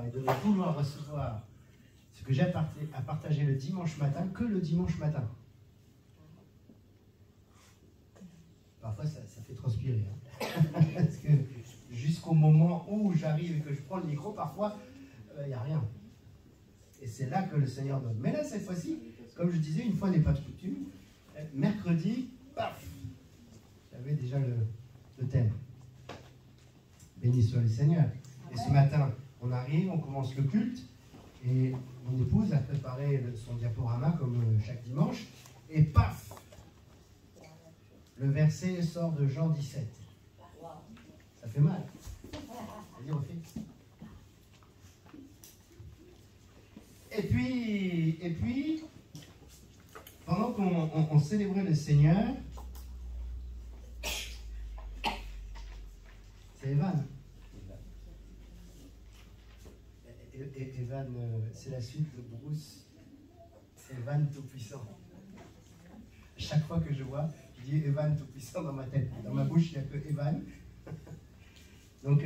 et de ne vouloir recevoir ce que j'ai à partager le dimanche matin que le dimanche matin. Parfois, ça fait transpirer. Hein. Parce que jusqu'au moment où j'arrive et que je prends le micro, parfois, il n'y a rien. Et c'est là que le Seigneur donne. Mais là, cette fois-ci, comme je disais, une fois n'est pas de coutume, mercredi, paf, j'avais déjà le thème. Béni soit le Seigneur. Et ce matin, on arrive, on commence le culte, et mon épouse a préparé son diaporama comme chaque dimanche, et paf, le verset sort de Jean 17. Ça fait mal. Vas-y, refais. Et puis, pendant qu'on célébrait le Seigneur, c'est Evan. Evan, c'est la suite de Bruce. Evan Tout-Puissant. Chaque fois que je vois, je dis Evan Tout-Puissant dans ma tête. Dans ma bouche, il n'y a que Evan. Donc,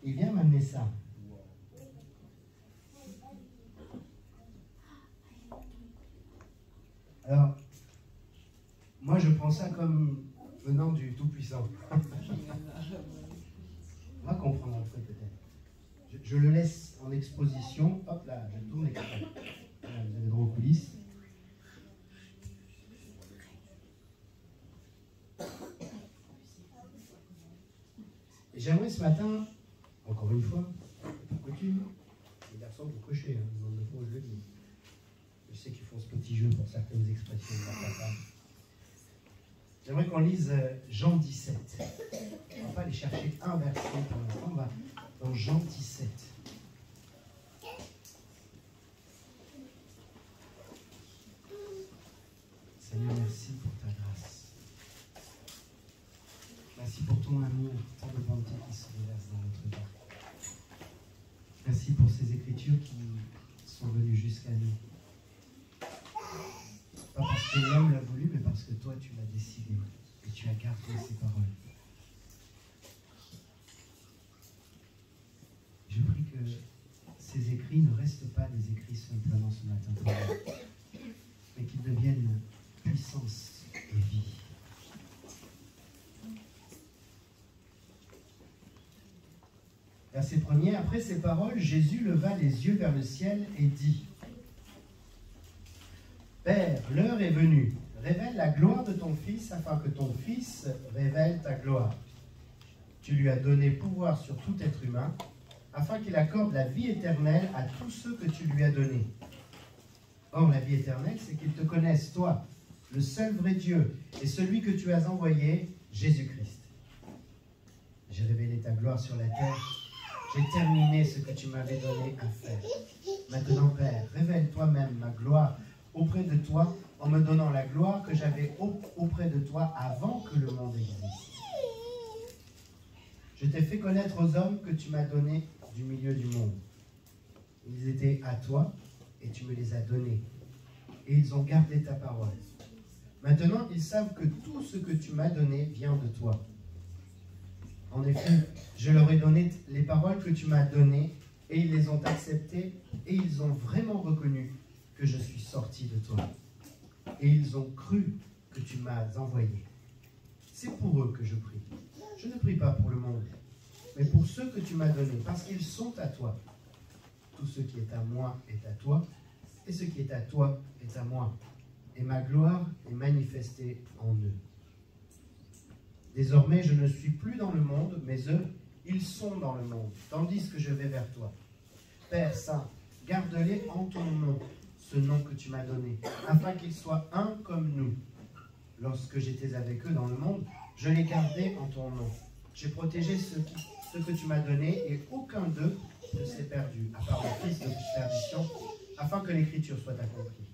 il vient m'amener ça. Alors, moi, je prends ça comme venant du Tout-Puissant. On va comprendre un peu peut-être. Je le laisse en exposition. Hop là, je tourne l'écran. Voilà, vous avez droit aux coulisses. Et j'aimerais ce matin, encore une fois, pour coutume, les garçons vous cochez, hein, le nombre de fois où je le dis. Je sais qu'ils font ce petit jeu pour certaines expressions de la papa. J'aimerais qu'on lise Jean 17. On ne va pas aller chercher un verset pour l'instant, on va dans Jean 17. Seigneur, merci pour ta grâce. Merci pour ton amour, tant de bonté qui se déverse dans notre cœur. Merci pour ces écritures qui sont venues jusqu'à nous. Pas parce que l'homme l'a voulu, mais parce que toi, tu l'as décidé et tu as gardé ces paroles. Je prie que ces écrits ne restent pas des écrits simplement ce matin pour nous, mais qu'ils deviennent puissance et vie. Verset 1er, après ces paroles, Jésus leva les yeux vers le ciel et dit : Père, l'heure est venue, révèle la gloire de ton Fils, afin que ton Fils révèle ta gloire. Tu lui as donné pouvoir sur tout être humain, afin qu'il accorde la vie éternelle à tous ceux que tu lui as donnés. Or, la vie éternelle, c'est qu'ils te connaissent, toi, le seul vrai Dieu, et celui que tu as envoyé, Jésus-Christ. J'ai révélé ta gloire sur la terre. J'ai terminé ce que tu m'avais donné à faire. Maintenant, Père, révèle toi-même ma gloire auprès de toi, en me donnant la gloire que j'avais auprès de toi avant que le monde existe. Je t'ai fait connaître aux hommes que tu m'as donnés du milieu du monde. Ils étaient à toi, et tu me les as donnés. Et ils ont gardé ta parole. Maintenant, ils savent que tout ce que tu m'as donné vient de toi. En effet, je leur ai donné les paroles que tu m'as données, et ils les ont acceptées, et ils ont vraiment reconnu que je suis sorti de toi. Et ils ont cru que tu m'as envoyé. C'est pour eux que je prie. Je ne prie pas pour le monde, mais pour ceux que tu m'as donnés, parce qu'ils sont à toi. Tout ce qui est à moi est à toi, et ce qui est à toi est à moi. Et ma gloire est manifestée en eux. Désormais, je ne suis plus dans le monde, mais eux, ils sont dans le monde, tandis que je vais vers toi. Père Saint, garde-les en ton nom, ce nom que tu m'as donné, afin qu'ils soient un comme nous. Lorsque j'étais avec eux dans le monde, je les gardais en ton nom. J'ai protégé ce que tu m'as donné, et aucun d'eux ne s'est perdu, à part le fils de perdition, afin que l'écriture soit accomplie.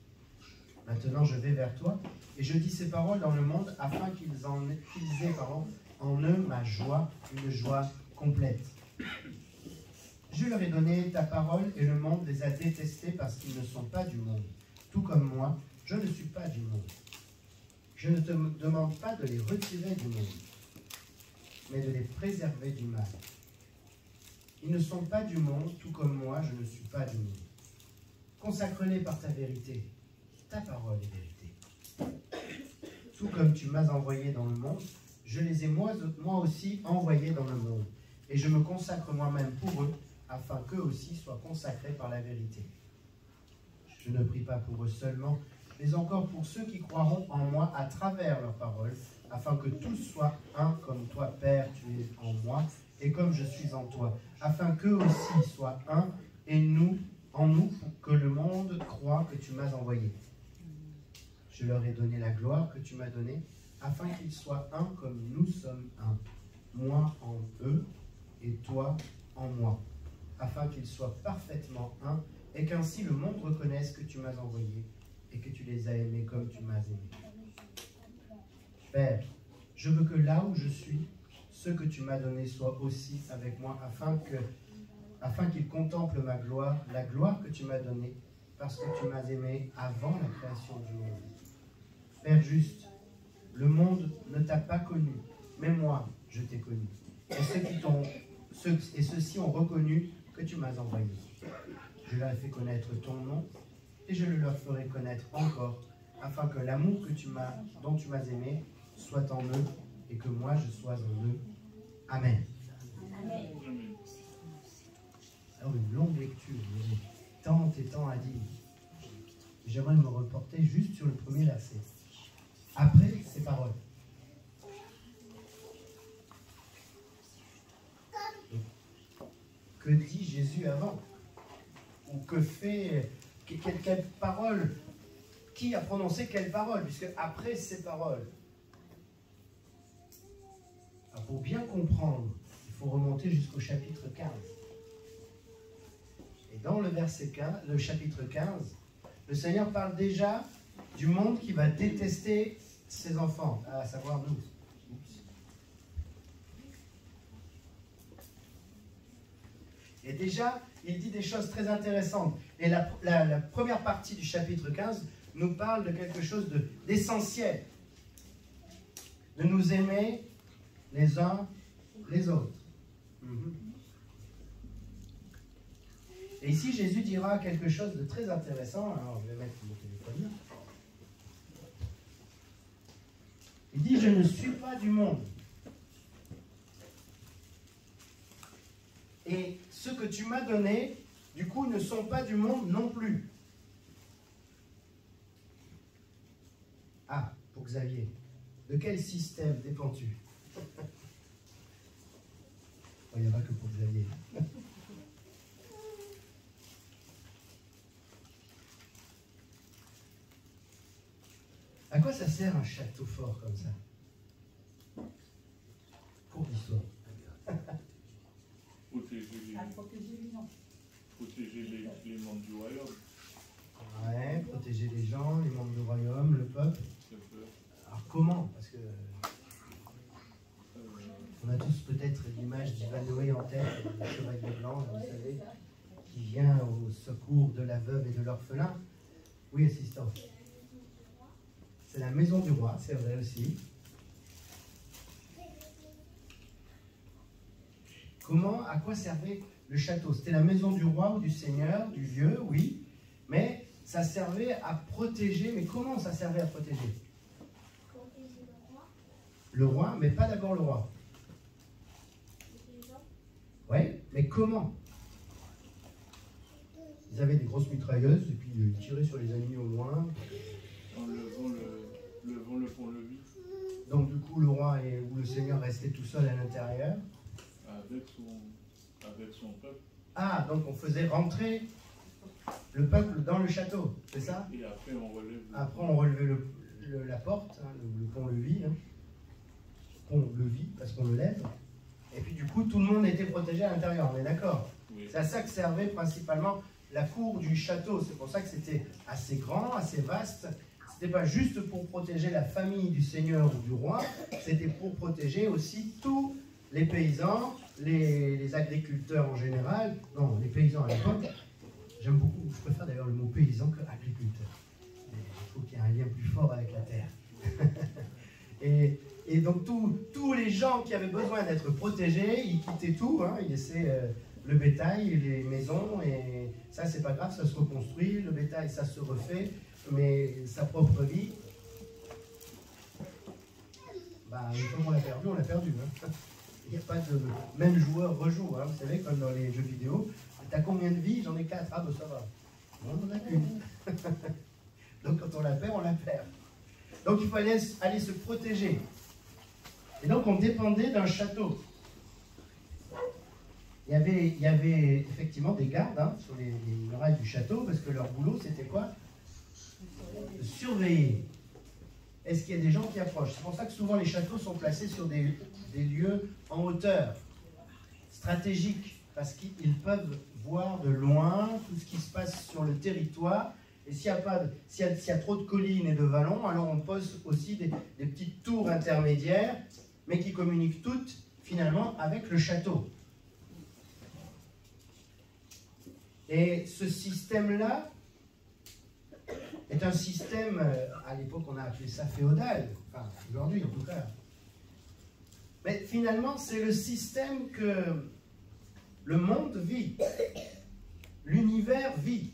Maintenant, je vais vers toi, et je dis ces paroles dans le monde, afin qu'ils aient en eux ma joie, une joie complète. Je leur ai donné ta parole, et le monde les a détestés parce qu'ils ne sont pas du monde. Tout comme moi, je ne suis pas du monde. Je ne te demande pas de les retirer du monde, mais de les préserver du mal. Ils ne sont pas du monde, tout comme moi, je ne suis pas du monde. Consacre-les par ta vérité. Ta parole est vérité. Tout comme tu m'as envoyé dans le monde, je les ai moi aussi envoyés dans le monde. Et je me consacre moi-même pour eux, afin qu'eux aussi soient consacrés par la vérité. Je ne prie pas pour eux seulement, mais encore pour ceux qui croiront en moi à travers leur parole, afin que tous soient un comme toi, Père, tu es en moi, et comme je suis en toi, afin qu'eux aussi soient un, et nous, en nous, pour que le monde croie que tu m'as envoyé. Je leur ai donné la gloire que tu m'as donnée, afin qu'ils soient un comme nous sommes un, moi en eux, et toi en moi, afin qu'ils soient parfaitement un, et qu'ainsi le monde reconnaisse que tu m'as envoyé, et que tu les as aimés comme tu m'as aimé. Père, je veux que là où je suis, ceux que tu m'as donnés soient aussi avec moi, afin qu'ils contemplent ma gloire, la gloire que tu m'as donnée, parce que tu m'as aimé avant la création du monde. Père juste, le monde ne t'a pas connu, mais moi, je t'ai connu. Et ceux-ci ont reconnu que tu m'as envoyé. Je leur ai fait connaître ton nom, et je le leur ferai connaître encore, afin que l'amour dont tu m'as aimé soit en eux, et que moi je sois en eux. Amen. Amen. Alors une longue lecture, il y a tant et tant à dire. J'aimerais me reporter juste sur le premier verset. Après ces paroles. Que dit Jésus avant? Ou que fait, quelle parole? Qui a prononcé quelle parole? Puisque après ces paroles. Alors pour bien comprendre, il faut remonter jusqu'au chapitre 15. Et dans le verset 15, le chapitre 15, le Seigneur parle déjà du monde qui va détester ses enfants, à savoir nous. Et déjà, il dit des choses très intéressantes. Et la première partie du chapitre 15 nous parle de quelque chose d'essentiel. De nous aimer les uns les autres. Et ici, Jésus dira quelque chose de très intéressant. Alors, je vais mettre mon téléphone là. Il dit, je ne suis pas du monde. Et ceux que tu m'as donnés, du coup, ne sont pas du monde non plus. Ah, pour Xavier, de quel système dépends-tu? Il n'y en a que pour Xavier. À quoi ça sert un château fort comme ça? Cours d'histoire. Protéger les membres du royaume. Ouais, protéger les gens, les membres du royaume, le peuple. Alors comment? Parce que on a tous peut-être l'image d'Ivanhoé en tête, le chevalier blanc, vous savez, qui vient au secours de la veuve et de l'orphelin. Oui, assistant. C'est la maison du roi, c'est vrai aussi. Comment, à quoi servait le château? C'était la maison du roi ou du seigneur, du vieux, oui, mais ça servait à protéger. Mais comment ça servait à protéger? Protéger le roi. Le roi, mais pas d'abord le roi. Les gens. Oui, mais comment? Ils avaient des grosses mitrailleuses et puis ils tiraient sur les ennemis au loin. En levant le pont-levis. Donc du coup, le roi ou le seigneur restait tout seul à l'intérieur. Avec son peuple. Ah, donc on faisait rentrer le peuple dans le château, c'est ça? Et après on relève. Après on relevait la porte, hein, le pont-levis. Hein. Pont-levis, parce qu'on le lève. Et puis du coup, tout le monde était protégé à l'intérieur, on est d'accord? Oui. C'est à ça que servait principalement la cour du château. C'est pour ça que c'était assez grand, assez vaste. C'était pas juste pour protéger la famille du seigneur ou du roi, c'était pour protéger aussi tous les paysans, les agriculteurs en général. Non, les paysans à l'époque. J'aime beaucoup, je préfère d'ailleurs le mot paysan que agriculteur. Il faut qu'il y ait un lien plus fort avec la terre. et donc tous les gens qui avaient besoin d'être protégés, ils quittaient tout, hein, ils laissaient le bétail et les maisons, et ça c'est pas grave, ça se reconstruit, le bétail ça se refait, mais sa propre vie, bah, une fois qu'on l'a perdu, on l'a perdu. Hein. Il n'y a pas de même joueur rejoue, hein. Vous savez, comme dans les jeux vidéo, t'as combien de vies? J'en ai 4, ah bah ça va. Non, on n'en a qu'une. Donc quand on la perd, on la perd. Donc il fallait aller se protéger. Et donc on dépendait d'un château. Il y avait effectivement des gardes hein, sur les murailles du château, parce que leur boulot c'était quoi? De surveiller. Est-ce qu'il y a des gens qui approchent? C'est pour ça que souvent les châteaux sont placés sur des lieux en hauteur, stratégiques, parce qu'ils peuvent voir de loin tout ce qui se passe sur le territoire. Et s'il y a trop de collines et de vallons, alors on pose aussi des petites tours intermédiaires, mais qui communiquent toutes finalement avec le château. Et ce système-là est un système, à l'époque on a appelé ça féodal, enfin aujourd'hui en tout cas. Mais finalement c'est le système que le monde vit, l'univers vit.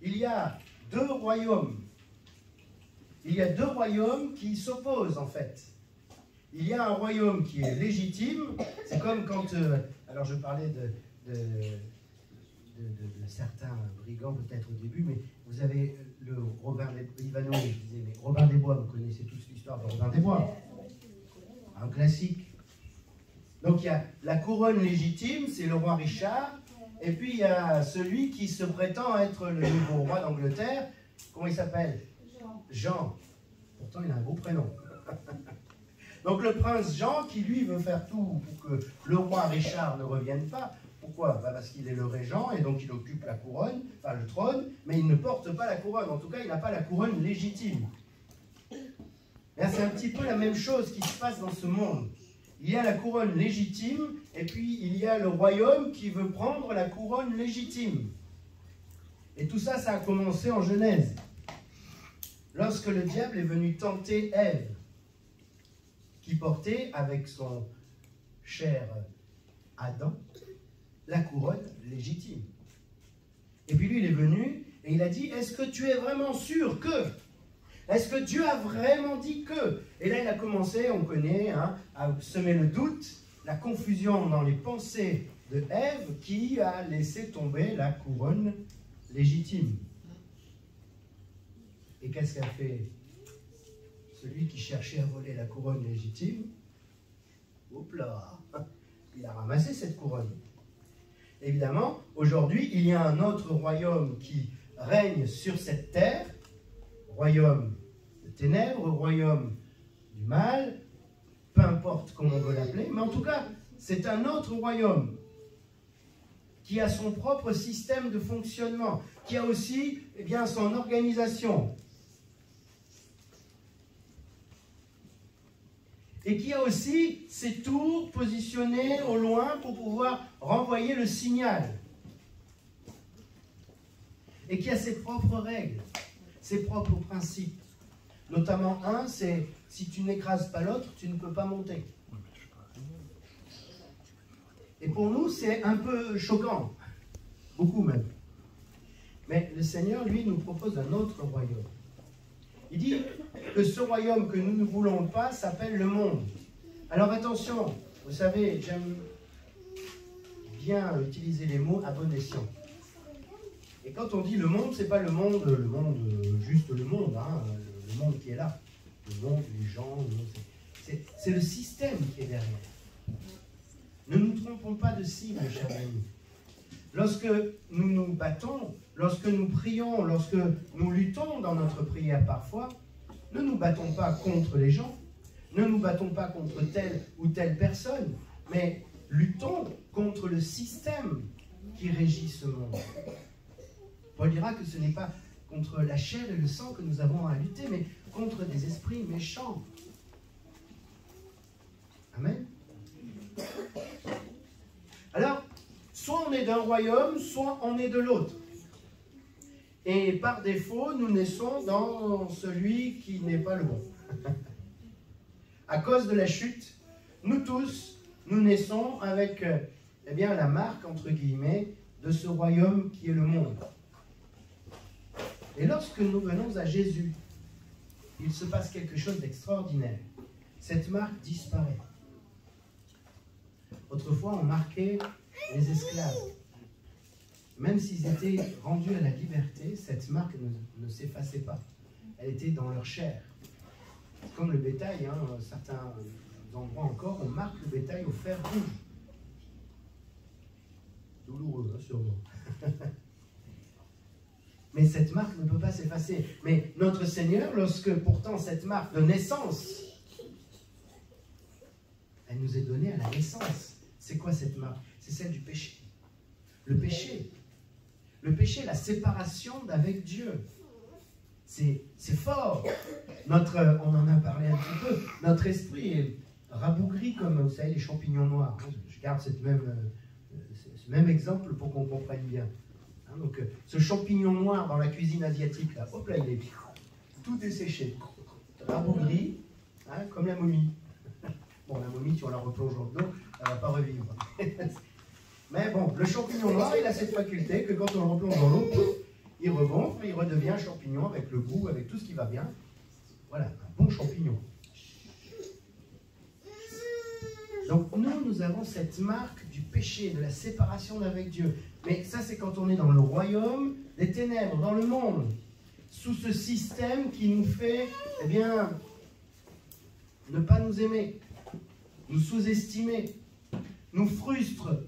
Il y a deux royaumes. Il y a deux royaumes qui s'opposent en fait. Il y a un royaume qui est légitime, c'est comme quand, alors je parlais de certains brigands peut-être au début, mais vous avez le Robin des Bois, je disais, mais Robin des Bois, vous connaissez tous l'histoire de Robin des Bois, un classique. Donc il y a la couronne légitime, c'est le roi Richard, et puis il y a celui qui se prétend être le nouveau roi d'Angleterre, comment il s'appelle? Jean. Pourtant il a un beau prénom. Donc le prince Jean qui lui veut faire tout pour que le roi Richard ne revienne pas. Pourquoi? Parce qu'il est le régent et donc il occupe la couronne, enfin le trône, mais il ne porte pas la couronne. En tout cas, il n'a pas la couronne légitime. C'est un petit peu la même chose qui se passe dans ce monde. Il y a la couronne légitime et puis il y a le royaume qui veut prendre la couronne légitime. Et tout ça, ça a commencé en Genèse. Lorsque le diable est venu tenter Ève, qui portait avec son cher Adam la couronne légitime. Et puis lui, il est venu et il a dit, est-ce que tu es vraiment sûr que? Est-ce que Dieu a vraiment dit que? Et là, il a commencé, on connaît, hein, à semer le doute, la confusion dans les pensées de Ève qui a laissé tomber la couronne légitime. Et qu'est-ce qu'a fait celui qui cherchait à voler la couronne légitime? Hop là! Il a ramassé cette couronne. Évidemment, aujourd'hui, il y a un autre royaume qui règne sur cette terre, royaume de ténèbres, royaume du mal, peu importe comment on veut l'appeler, mais en tout cas, c'est un autre royaume qui a son propre système de fonctionnement, qui a aussi son organisation, et qui a aussi ses tours positionnés au loin pour pouvoir renvoyer le signal. Et qui a ses propres règles, ses propres principes. Notamment un, c'est si tu n'écrases pas l'autre, tu ne peux pas monter. Et pour nous, c'est un peu choquant, beaucoup même. Mais le Seigneur, lui, nous propose un autre royaume. Il dit que ce royaume que nous ne voulons pas s'appelle le monde. Alors attention, vous savez, j'aime bien utiliser les mots à bon escient. Et quand on dit le monde, c'est pas le monde, juste le monde, hein, le monde qui est là. Le monde, les gens, c'est le système qui est derrière. Ne nous trompons pas de cible, chers amis. Lorsque nous nous battons, lorsque nous prions, lorsque nous luttons dans notre prière parfois, ne nous battons pas contre les gens, ne nous battons pas contre telle ou telle personne, mais luttons contre le système qui régit ce monde. Paul dira que ce n'est pas contre la chair et le sang que nous avons à lutter, mais contre des esprits méchants. Amen. Alors, soit on est d'un royaume, soit on est de l'autre. Et par défaut, nous naissons dans celui qui n'est pas le bon. À cause de la chute, nous tous, nous naissons avec eh bien, la marque, entre guillemets, de ce royaume qui est le monde. Et lorsque nous venons à Jésus, il se passe quelque chose d'extraordinaire. Cette marque disparaît. Autrefois, on marquait les esclaves. Même s'ils étaient rendus à la liberté, cette marque ne s'effaçait pas. Elle était dans leur chair. Comme le bétail, hein, certains endroits encore, on marque le bétail au fer rouge. Douloureux, hein, sûrement. Mais cette marque ne peut pas s'effacer. Mais notre Seigneur, lorsque pourtant cette marque de naissance, elle nous est donnée à la naissance. C'est quoi cette marque? C'est celle du péché. Le péché. Le péché, la séparation d'avec Dieu. C'est fort. On en a parlé un petit peu. Notre esprit est rabougri comme, vous savez, les champignons noirs. Je garde ce même exemple pour qu'on comprenne bien. Donc, ce champignon noir dans la cuisine asiatique, là, hop là, il est tout desséché, rabougri, hein, comme la momie. Bon, la momie, si on la replonge dans l'eau, elle ne va pas revivre. Mais bon, le champignon noir, il a cette faculté que quand on le replonge dans l'eau, il regonfle, il redevient un champignon avec le goût, avec tout ce qui va bien. Voilà, un bon champignon. Donc nous avons cette marque du péché, de la séparation d'avec Dieu. Mais ça, c'est quand on est dans le royaume des ténèbres, dans le monde, sous ce système qui nous fait, eh bien, ne pas nous aimer, nous sous-estimer, nous frustre,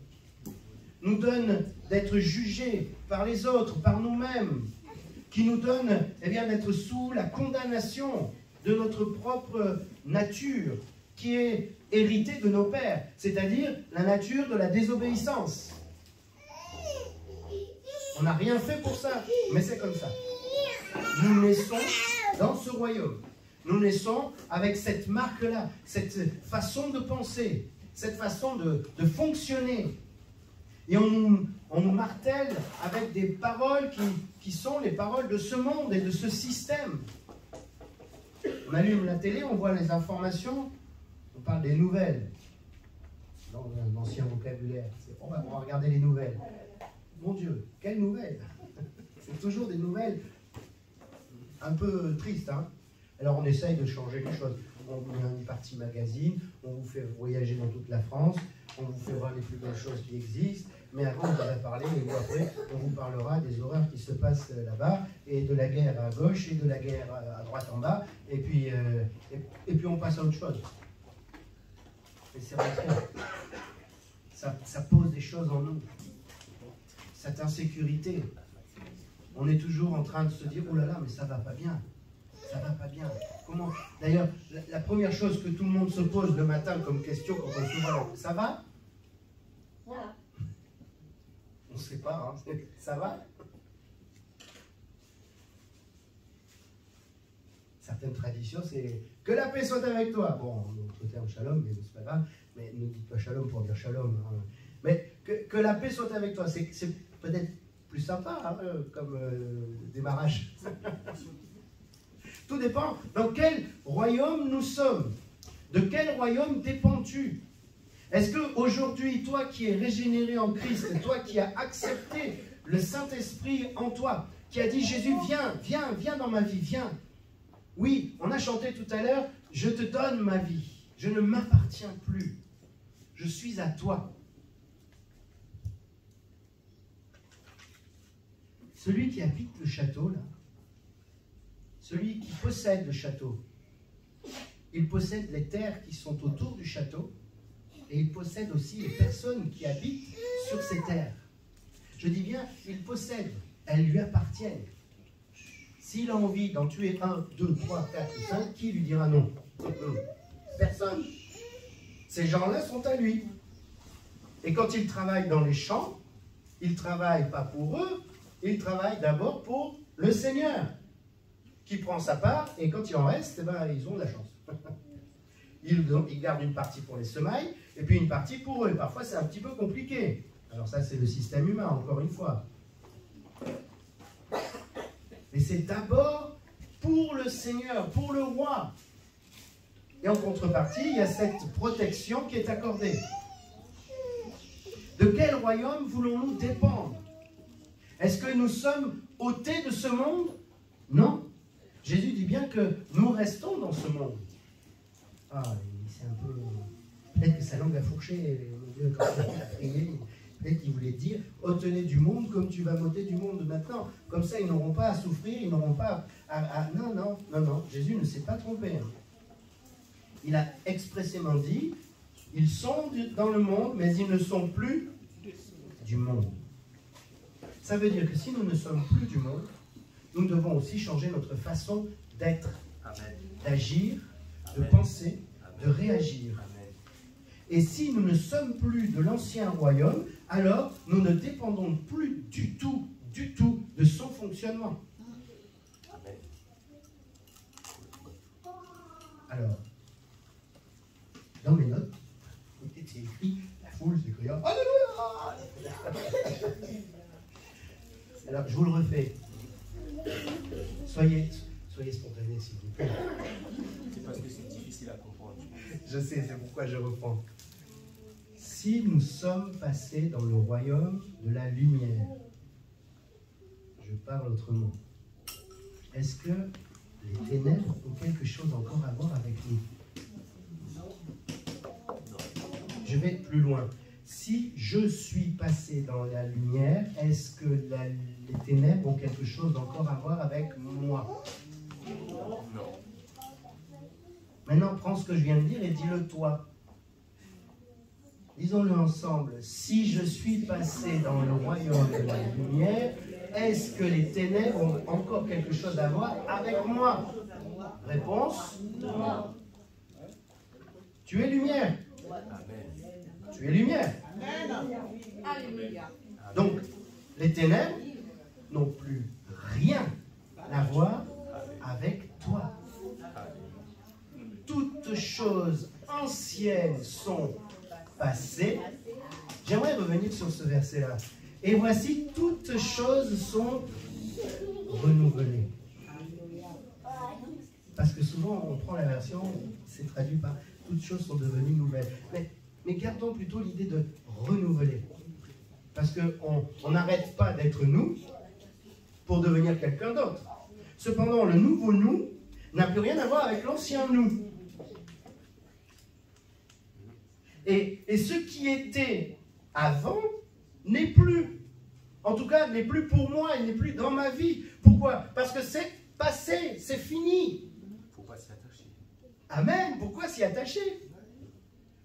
nous donne d'être jugés par les autres, par nous-mêmes, qui nous donne, eh bien, d'être sous la condamnation de notre propre nature, qui est héritée de nos pères, c'est-à-dire la nature de la désobéissance. On n'a rien fait pour ça, mais c'est comme ça. Nous naissons dans ce royaume. Nous naissons avec cette marque-là, cette façon de penser, cette façon de fonctionner. Et on nous martèle avec des paroles qui sont les paroles de ce monde et de ce système. On allume la télé, on voit les informations, on parle des nouvelles. Dans un ancien vocabulaire, on va regarder les nouvelles. Mon Dieu, quelles nouvelles! C'est toujours des nouvelles un peu tristes. Hein? Alors on essaye de changer les choses. On vous met une partie magazine, on vous fait voyager dans toute la France, on vous fait voir les plus belles choses qui existent, mais avant on vous a parlé, et après on vous parlera des horreurs qui se passent là-bas, et de la guerre à gauche, et de la guerre à droite en bas, et puis on passe à autre chose. Et c'est vrai que ça pose des choses en nous. Cette insécurité, on est toujours en train de se dire, oh là là, mais ça va pas bien, ça va pas bien. Comment? D'ailleurs, la première chose que tout le monde se pose le matin comme question quand on se voit, ça va? Voilà. On ne sait pas, hein. Ça va? Certaines traditions, c'est que la paix soit avec toi. Bon, notre terme shalom, mais c'est pas grave, mais ne dites pas shalom pour dire shalom. Hein. Mais que la paix soit avec toi, c'est peut-être plus sympa hein, comme démarrage. Tout dépend dans quel royaume nous sommes. De quel royaume dépends-tu? Est-ce qu'aujourd'hui, toi qui es régénéré en Christ, toi qui as accepté le Saint-Esprit en toi, qui a dit Jésus, viens dans ma vie, viens. Oui, on a chanté tout à l'heure, je te donne ma vie, je ne m'appartiens plus, je suis à toi. Celui qui habite le château, là, celui qui possède le château, il possède les terres qui sont autour du château et il possède aussi les personnes qui habitent sur ces terres. Je dis bien, il possède, elles lui appartiennent. S'il a envie d'en tuer 1, 2, 3, 4 ou 5, qui lui dira non? Personne. Ces gens-là sont à lui. Et quand il travaille dans les champs, il ne travaille pas pour eux, il travaille d'abord pour le Seigneur, qui prend sa part, et quand il en reste, eh ben, ils ont de la chance. Ils gardent une partie pour les semailles, et puis une partie pour eux. Parfois, c'est un petit peu compliqué. Alors ça, c'est le système humain, encore une fois. Mais c'est d'abord pour le Seigneur, pour le roi. Et en contrepartie, il y a cette protection qui est accordée. De quel royaume voulons-nous dépendre? Est-ce que nous sommes ôtés de ce monde? Non. Jésus dit bien que nous restons dans ce monde. Ah, c'est un peu... Peut-être que sa langue a fourché, mon Dieu, quand il a prié. Peut-être qu'il voulait dire, ôte-les du monde comme tu vas m'ôter du monde maintenant. Comme ça, ils n'auront pas à souffrir, ils n'auront pas à... Non, non, non, non. Jésus ne s'est pas trompé. Il a expressément dit, ils sont dans le monde, mais ils ne sont plus du monde. Ça veut dire que si nous ne sommes plus du monde, nous devons aussi changer notre façon d'être, d'agir, de penser, de réagir. Et si nous ne sommes plus de l'ancien royaume, alors nous ne dépendons plus du tout de son fonctionnement. Alors, dans mes notes, c'est écrit, la foule s'écria, Alléluia! Alors, je vous le refais. Soyez spontanés, s'il vous plaît. C'est parce que c'est difficile à comprendre. Je sais, c'est pourquoi je reprends. Si nous sommes passés dans le royaume de la lumière, je parle autrement, est-ce que les ténèbres ont quelque chose encore à voir avec nous? Je vais plus loin. Si je suis passé dans la lumière, est-ce que les ténèbres ont quelque chose encore à voir avec moi? Non. Maintenant, prends ce que je viens de dire et dis-le toi. Disons-le ensemble. Si je suis passé dans le royaume de la lumière, est-ce que les ténèbres ont encore quelque chose à voir avec moi? Réponse? Non. Tu es lumière. Tu es lumière. Donc, les ténèbres n'ont plus rien à voir avec toi. Toutes choses anciennes sont passées. J'aimerais revenir sur ce verset-là. Et voici, toutes choses sont renouvelées. Parce que souvent, on prend la version, c'est traduit par toutes choses sont devenues nouvelles. Mais gardons plutôt l'idée de renouveler. Parce qu'on n'arrête pas d'être nous pour devenir quelqu'un d'autre. Cependant, le nouveau nous n'a plus rien à voir avec l'ancien nous. Et ce qui était avant n'est plus. En tout cas, n'est plus pour moi, il n'est plus dans ma vie. Pourquoi? Parce que c'est passé, c'est fini. Il ne faut pas s'y attacher. Amen. Pourquoi s'y attacher?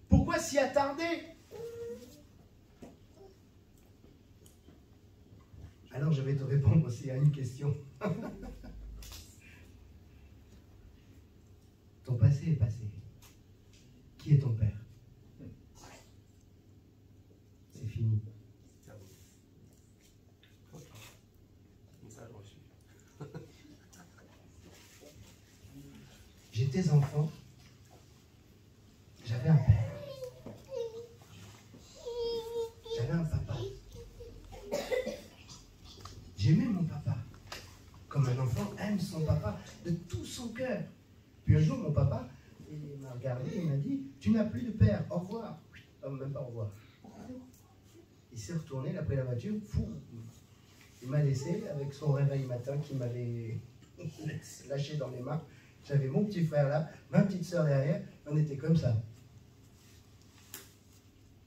Pourquoi s'y attarder? Alors je vais te répondre aussi à une question. Ton passé est passé. Qui est ton père? C'est fini. Message reçu. J'étais enfant. J'avais un père. J'avais un papa. J'aimais mon papa. Comme un enfant aime son papa de tout son cœur. Puis un jour, mon papa, il m'a regardé et il m'a dit, tu n'as plus de père, au revoir. Oh, même pas au revoir. Il s'est retourné, il a pris la voiture, fou. Il m'a laissé avec son réveil matin qui m'avait lâché dans les mains. J'avais mon petit frère là, ma petite soeur derrière, on était comme ça.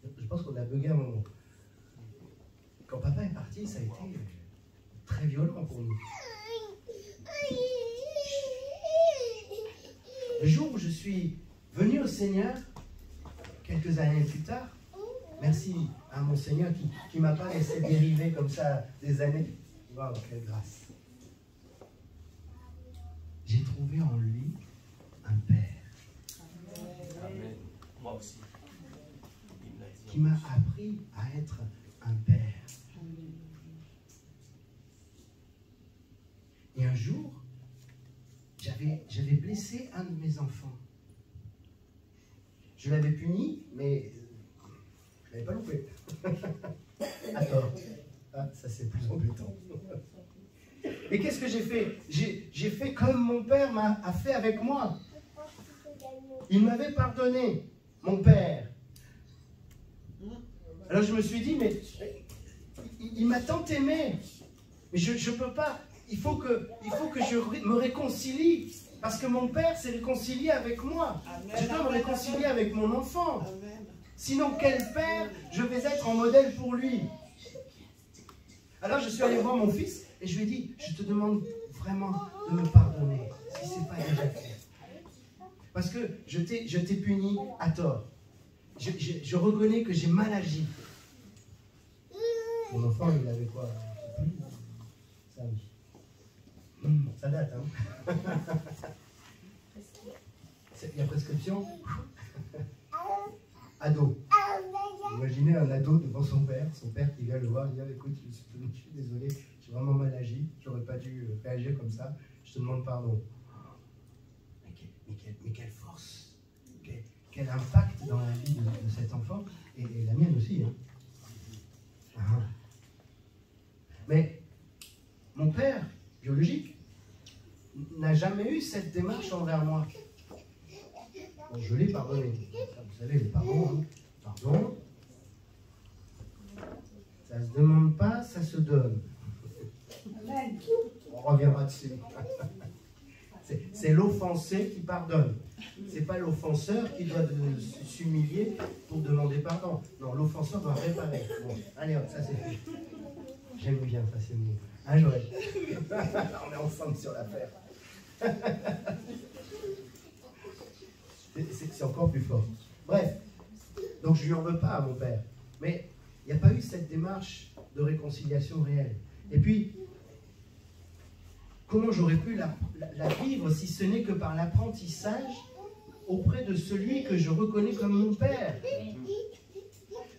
Je pense qu'on a bugué un moment. Quand papa est parti, ça a été très violent pour nous. Le jour où je suis venu au Seigneur, quelques années plus tard, merci à mon Seigneur qui ne m'a pas laissé dériver comme ça des années. Waouh, quelle grâce. J'ai trouvé en lui un père. Amen. Moi aussi. Qui m'a appris à être un père. Et un jour, j'avais blessé un de mes enfants. Je l'avais puni, mais je ne l'avais pas loupé. À tort. Ah, ça c'est plus embêtant. Et qu'est-ce que j'ai fait? J'ai fait comme mon père a fait avec moi. Il m'avait pardonné, mon père. Alors je me suis dit, mais il m'a tant aimé. Mais je ne peux pas. Il faut que je me réconcilie. Parce que mon père s'est réconcilié avec moi. Amen, Je dois me réconcilier avec mon enfant. Amen. Sinon, quel père je vais être en modèle pour lui? Alors je suis allé voir mon fils et je lui ai dit, je te demande vraiment de me pardonner si ce n'est pas déjà fait. Parce que je t'ai puni à tort. Je reconnais que j'ai mal agi. Mon enfant, il avait quoi? Ça, oui. Ça date, hein? Il y a prescription? Ado. Imaginez un ado devant son père qui vient le voir, il dit ah, écoute, je suis désolé, j'ai vraiment mal agi, j'aurais pas dû réagir comme ça, je te demande pardon. Mais quelle force, quel impact dans la vie de cet enfant, et la mienne aussi. Hein. Ah. Mais mon père, biologique, n'a jamais eu cette démarche envers moi. Bon, je l'ai pardonné. Vous savez, le pardon, hein. Pardon, ça ne se demande pas, ça se donne. On reviendra dessus. C'est l'offensé qui pardonne. Ce n'est pas l'offenseur qui doit s'humilier pour demander pardon. Non, l'offenseur doit réparer. Bon, allez hop, ça c'est fait. J'aime bien, ça c'est mieux. Hein, Joël? On est ensemble sur l'affaire. C'est encore plus fort. Bref, donc je ne lui en veux pas à mon père. Mais il n'y a pas eu cette démarche de réconciliation réelle. Et puis, comment j'aurais pu la vivre si ce n'est que par l'apprentissage auprès de celui que je reconnais comme mon père?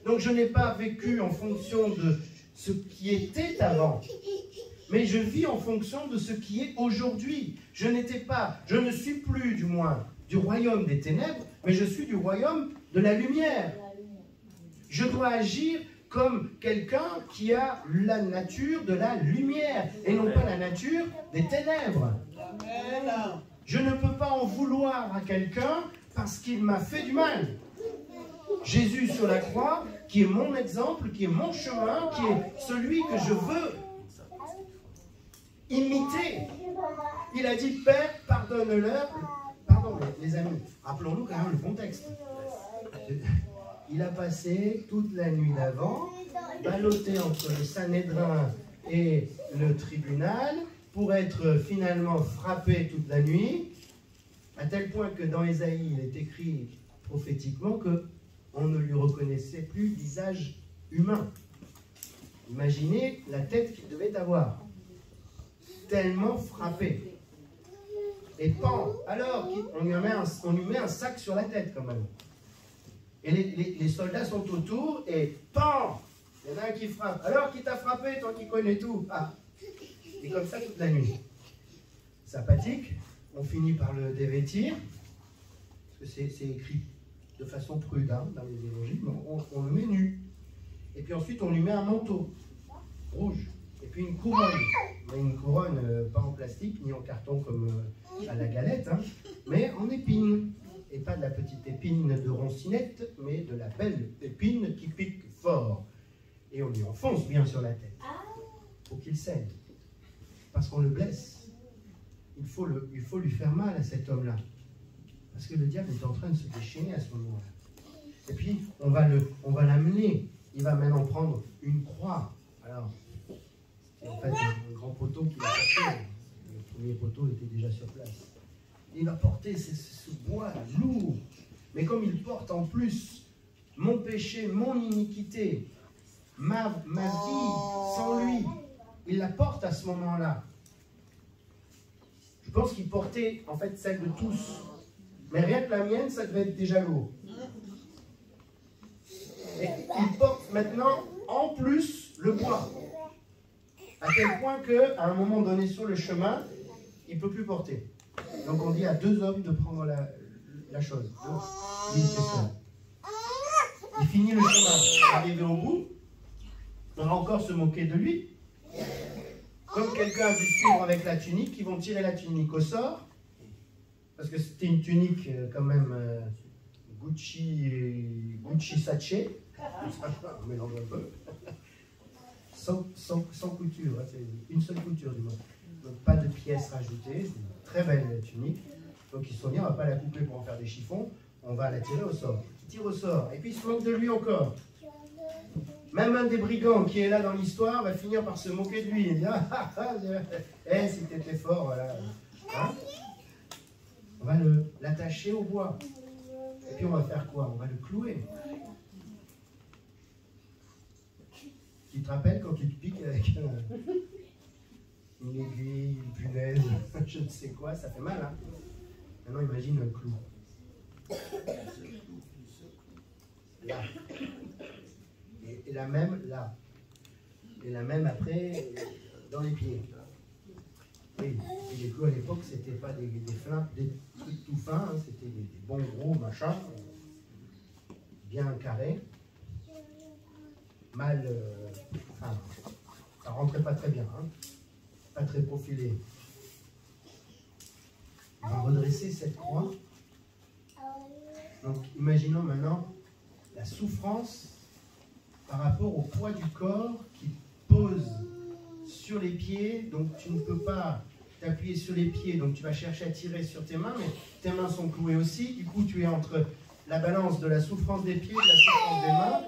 Donc je n'ai pas vécu en fonction de ce qui était avant, mais je vis en fonction de ce qui est aujourd'hui. Je ne suis plus du moins du royaume des ténèbres, mais je suis du royaume de la lumière. Je dois agir comme quelqu'un qui a la nature de la lumière et non pas la nature des ténèbres. Amen. Je ne peux pas en vouloir à quelqu'un parce qu'il m'a fait du mal. Jésus sur la croix, qui est mon exemple, qui est mon chemin, qui est celui que je veux imiter. Il a dit, Père, pardonne-leur. Pardon, les amis, rappelons-nous quand même le contexte. Il a passé toute la nuit d'avant, ballotté entre le Sanhédrin et le tribunal, pour être finalement frappé toute la nuit, à tel point que dans Ésaïe, il est écrit prophétiquement qu'on ne lui reconnaissait plus visage humain. Imaginez la tête qu'il devait avoir, tellement frappé. Et pan, alors on lui met un sac sur la tête quand même. Et les soldats sont autour et pan, il y en a un qui frappe. Alors qui t'a frappé, toi qui connais tout? Ah. Et comme ça toute la nuit. Sympathique, on finit par le dévêtir, parce que c'est écrit de façon prude hein, dans les évangiles, on le met nu. Et puis ensuite on lui met un manteau rouge, et puis une couronne. Mais une couronne pas en plastique, ni en carton comme à la galette, hein, mais en épine. Et pas de la petite épine de roncinette, mais de la belle épine qui pique fort. Et on lui enfonce bien sur la tête, pour qu'il saigne. Parce qu'on le blesse. Il faut lui faire mal à cet homme-là. Parce que le diable est en train de se déchaîner à ce moment-là. Et puis, on va l'amener. Il va maintenant prendre une croix. Alors, c'est en fait un grand poteau qu'il a porté. Le premier poteau était déjà sur place. Il va porter ce bois lourd. Mais comme il porte en plus mon péché, mon iniquité, ma vie sans lui, il la porte à ce moment-là. Je pense qu'il portait en fait celle de tous. Mais rien que la mienne, ça devait être déjà lourd. Et il porte maintenant en plus le bois. À tel point qu'à un moment donné sur le chemin, il ne peut plus porter. Donc on dit à deux hommes de prendre la chose. Donc, il fait seul. Il finit le chemin. Arrivé au bout, on va encore se moquer de lui. Comme quelqu'un a dû suivre avec la tunique, ils vont tirer la tunique au sort. Parce que c'était une tunique quand même Gucci Saché. On mélange un peu. Sans couture, hein, c'est une seule couture du moins. Donc pas de pièces rajoutées, c'est une très belle tunique. Donc ils se sont dit, on ne va pas la couper pour en faire des chiffons, on va la tirer au sort. Ils tirent au sort, et puis il se moque de lui encore. Même un des brigands qui est là dans l'histoire va finir par se moquer de lui. Il dit, si t'étais fort, voilà. Hein, on va l'attacher au bois. Et puis on va faire quoi? On va le clouer. Tu te rappelles quand tu te piques avec une aiguille, une punaise, je ne sais quoi, ça fait mal, hein? Maintenant imagine un clou. Là. Et la même là. Et la même après dans les pieds. Oui, et les clous à l'époque, c'était pas des flingues, des trucs tout fins, hein, c'était des bons gros machins, bien carrés, mal. Enfin, ça rentrait pas très bien, hein, pas très profilé. On va redresser cette croix. Donc, imaginons maintenant la souffrance par rapport au poids du corps qui pose sur les pieds, donc tu ne peux pas t'appuyer sur les pieds, donc tu vas chercher à tirer sur tes mains, mais tes mains sont clouées aussi, du coup tu es entre la balance de la souffrance des pieds et de la souffrance des mains,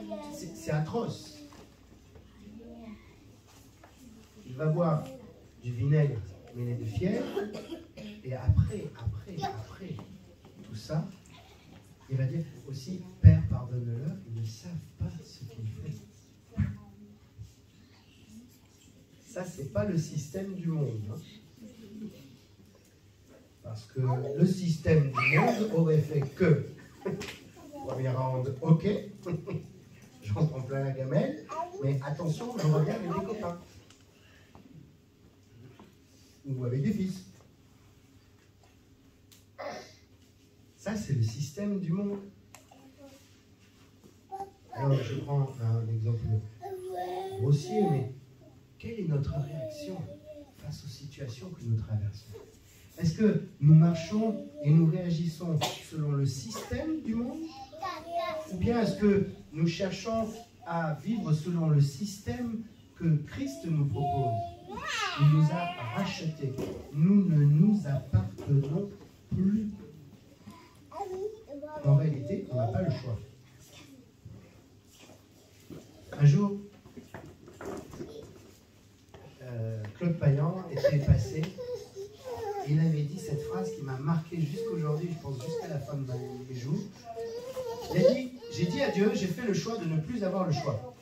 c'est atroce. Il va boire du vinaigre mêlé de fièvre, et après tout ça, il va dire aussi, Père, pardonne-leur, ils ne savent pas ce qu'ils font. Ça, c'est pas le système du monde. Hein. Parce que le système du monde aurait fait que, première ronde, ok, j'en prends plein la gamelle, mais attention, je reviens avec des copains. Ou avec des fils. Ça, c'est le système du monde. Alors, je prends un exemple grossier, mais quelle est notre réaction face aux situations que nous traversons? Est-ce que nous marchons et nous réagissons selon le système du monde? Ou bien est-ce que nous cherchons à vivre selon le système que Christ nous propose? Il nous a rachetés. Nous ne nous appartenons plus. En réalité, on n'a pas le choix. Un jour, Claude Payan était passé et il avait dit cette phrase qui m'a marqué jusqu'aujourd'hui, je pense jusqu'à la fin de mes jours. Il a dit, j'ai dit à Dieu, j'ai fait le choix de ne plus avoir le choix.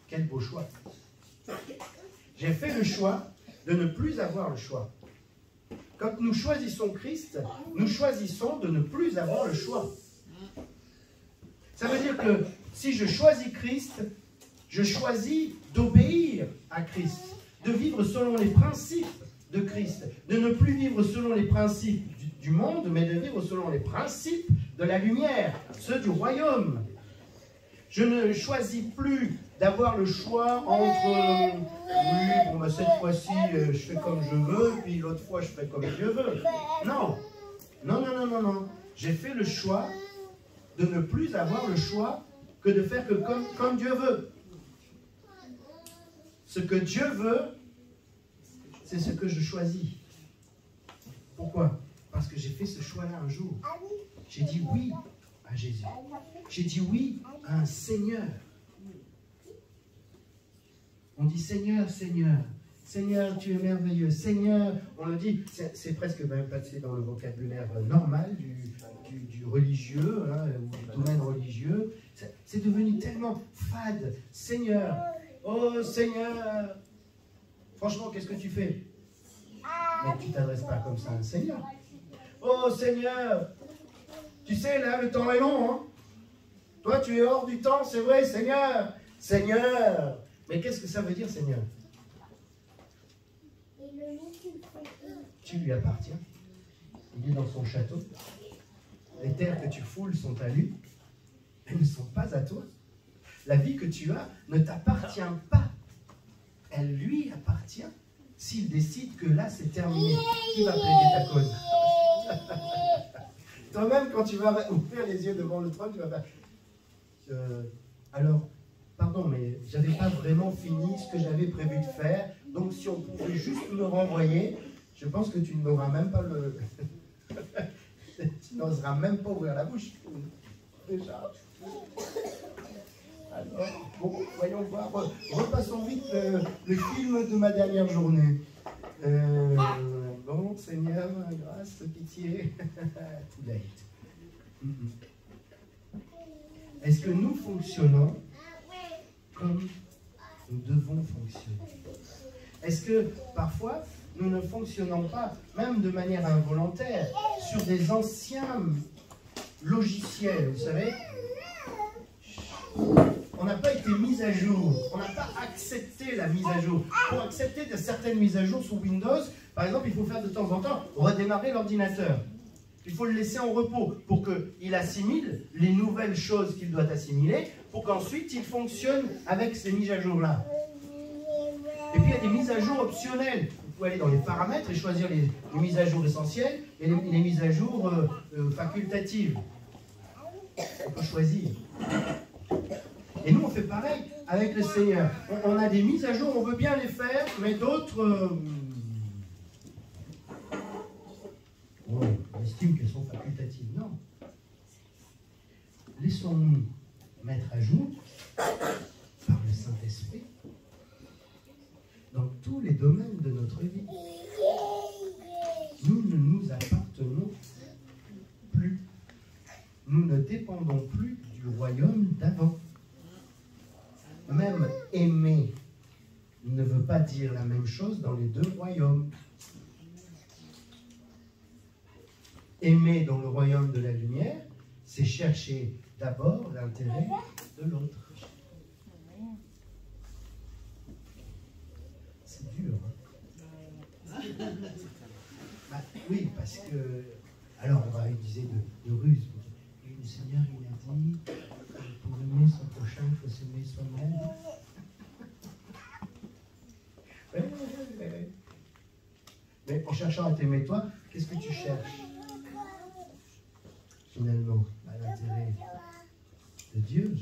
Quel beau choix. J'ai fait le choix de ne plus avoir le choix. Quand nous choisissons Christ, nous choisissons de ne plus avoir le choix. Ça veut dire que si je choisis Christ, je choisis d'obéir à Christ, de vivre selon les principes de Christ, de ne plus vivre selon les principes du monde, mais de vivre selon les principes de la lumière, ceux du royaume. Je ne choisis plus d'avoir le choix entre oui, bon, bah, cette fois-ci, je fais comme je veux, puis l'autre fois, je fais comme Dieu veut. Non. Non, non, non, non, non. J'ai fait le choix de ne plus avoir le choix que de faire que comme Dieu veut. Ce que Dieu veut, c'est ce que je choisis. Pourquoi? Parce que j'ai fait ce choix-là un jour. J'ai dit oui à Jésus. J'ai dit oui à un Seigneur. On dit Seigneur, Seigneur. Seigneur, tu es merveilleux. Seigneur, on le dit, c'est presque même passé dans le vocabulaire normal du religieux, hein, ou du domaine religieux. C'est devenu tellement fade. Seigneur, oh Seigneur. Franchement, qu'est-ce que tu fais? Mais tu ne t'adresses pas comme ça à un Seigneur. Oh Seigneur, tu sais, là, le temps est long. Hein? Toi, tu es hors du temps, c'est vrai, Seigneur. Seigneur. Mais qu'est-ce que ça veut dire, Seigneur? Tu lui appartiens. Il est dans son château. Les terres que tu foules sont à lui. Elles ne sont pas à toi. La vie que tu as ne t'appartient pas. Elle lui appartient. S'il décide que là, c'est terminé, qui va plaider ta cause? Toi-même, quand tu vas ouvrir les yeux devant le trône, tu vas faire... Alors, pardon, mais j'avais pas vraiment fini ce que j'avais prévu de faire. Donc, si on pouvait juste me renvoyer, je pense que tu n'auras même pas le... tu n'oseras même pas ouvrir la bouche. Déjà. Alors, bon, voyons voir. Repassons vite le film de ma dernière journée. Bon, Seigneur, grâce, pitié. Too late. Est-ce que nous fonctionnons comme nous devons fonctionner? Est-ce que parfois nous ne fonctionnons pas, même de manière involontaire, sur des anciens logiciels, vous savez? On n'a pas été mis à jour, on n'a pas accepté la mise à jour. Pour accepter certaines mises à jour sous Windows, par exemple, il faut faire de temps en temps redémarrer l'ordinateur. Il faut le laisser en repos pour qu'il assimile les nouvelles choses qu'il doit assimiler, pour qu'ensuite il fonctionne avec ces mises à jour-là. Et puis il y a des mises à jour optionnelles. Vous pouvez aller dans les paramètres et choisir les mises à jour essentielles et les mises à jour facultatives. On peut choisir. Et nous, on fait pareil avec le Seigneur. On a des mises à jour, on veut bien les faire, mais d'autres... on estime qu'elles sont facultatives. Non. Laissons-nous mettre à jour par le Saint-Esprit dans tous les domaines de notre vie. Nous ne nous appartenons plus. Nous ne dépendons plus du royaume d'avant. Même aimer ne veut pas dire la même chose dans les deux royaumes. Aimer dans le royaume de la lumière, c'est chercher d'abord l'intérêt de l'autre. C'est dur. Hein? Bah, oui, parce que... Alors, on va utiliser de ruse. Le Seigneur, il a dit, pour aimer son prochain, il faut s'aimer soi-même. Mais en cherchant à t'aimer toi, qu'est-ce que tu cherches? Finalement, à l'intérêt de Dieu.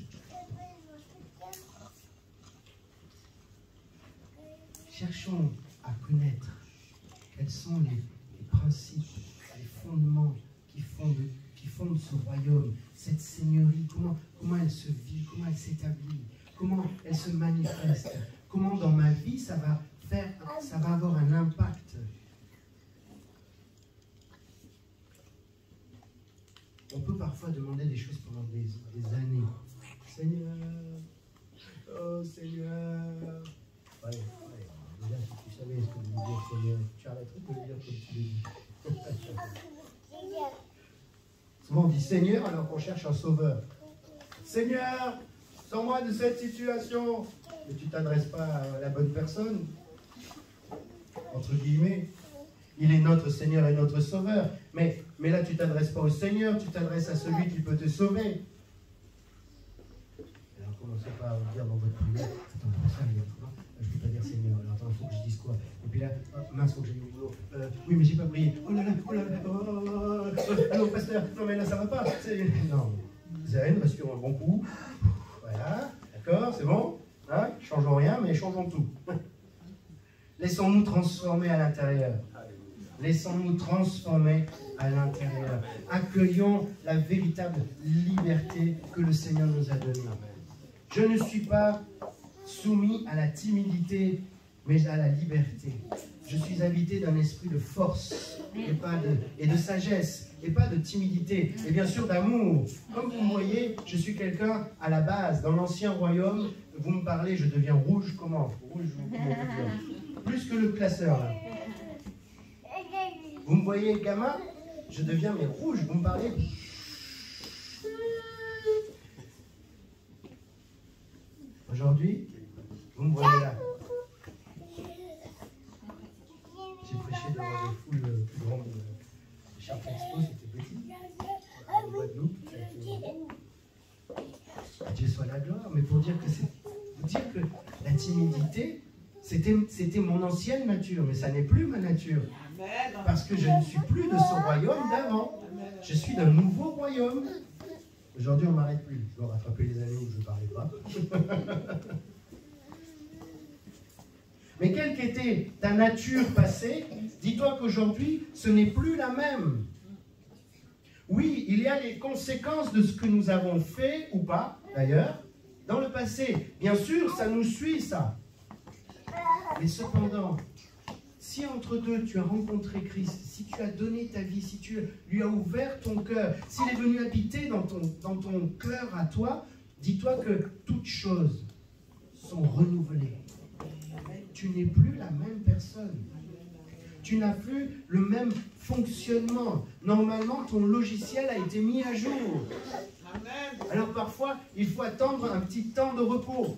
Cherchons à connaître quels sont les principes, les fondements qui fondent ce royaume, cette seigneurie, comment elle se vit, comment elle s'établit, comment elle se manifeste, comment dans ma vie ça va avoir un impact. On peut parfois demander des choses pendant des années. Seigneur, oh Seigneur. Ouais, déjà, si tu savais ce que veut dire Seigneur, tu arrêterais de le dire comme tu le dis. Souvent on dit Seigneur alors qu'on cherche un sauveur. Seigneur, sors-moi de cette situation. Mais tu ne t'adresses pas à la bonne personne. Entre guillemets. Il est notre Seigneur et notre Sauveur. Mais là, tu ne t'adresses pas au Seigneur, tu t'adresses à celui qui peut te sauver. Alors, commencez pas à dire dans votre prière, attends, pour ça, je ne peux pas dire Seigneur. Alors, attends, il faut que je dise quoi? Et puis là, oh, mince, il faut que j'aille au boulot. Oui, mais j'ai pas prié. Oh là là, oh là là, allô, pasteur, non, mais là, ça va pas. Non, zen, respirons un bon coup. Voilà, d'accord, c'est bon. Hein? Changeons rien, mais changeons tout. Laissons-nous transformer à l'intérieur. Laissons-nous transformer à l'intérieur. Accueillons la véritable liberté que le Seigneur nous a donnée. Je ne suis pas soumis à la timidité, mais à la liberté. Je suis habité d'un esprit de force et de sagesse, et pas de timidité, et bien sûr d'amour. Comme vous me voyez, je suis quelqu'un à la base. Dans l'ancien royaume, vous me parlez, je deviens rouge, comment? Rouge, comment on peut dire? Plus que le classeur, là. Vous me voyez gamin, je deviens mais rouge, vous me parlez. Aujourd'hui, vous me voyez là. J'ai prêché devant des foules plus grandes. Chaque expo, c'était petit. À Guadeloupe, à Dieu soit la gloire, mais pour dire que la timidité, c'était mon ancienne nature, mais ça n'est plus ma nature. Parce que je ne suis plus de ce royaume d'avant. Je suis d'un nouveau royaume. Aujourd'hui, on ne m'arrête plus. Je dois rattraper les années. Mais quelle qu'était ta nature passée, dis-toi qu'aujourd'hui, ce n'est plus la même. Oui, il y a les conséquences de ce que nous avons fait, ou pas, d'ailleurs, dans le passé. Bien sûr, ça nous suit, ça. Mais cependant, si entre deux, tu as rencontré Christ, si tu as donné ta vie, si tu lui as ouvert ton cœur, s'il est venu habiter dans ton cœur à toi, dis-toi que toutes choses sont renouvelées. Tu n'es plus la même personne. Tu n'as plus le même fonctionnement. Normalement, ton logiciel a été mis à jour. Alors parfois, il faut attendre un petit temps de repos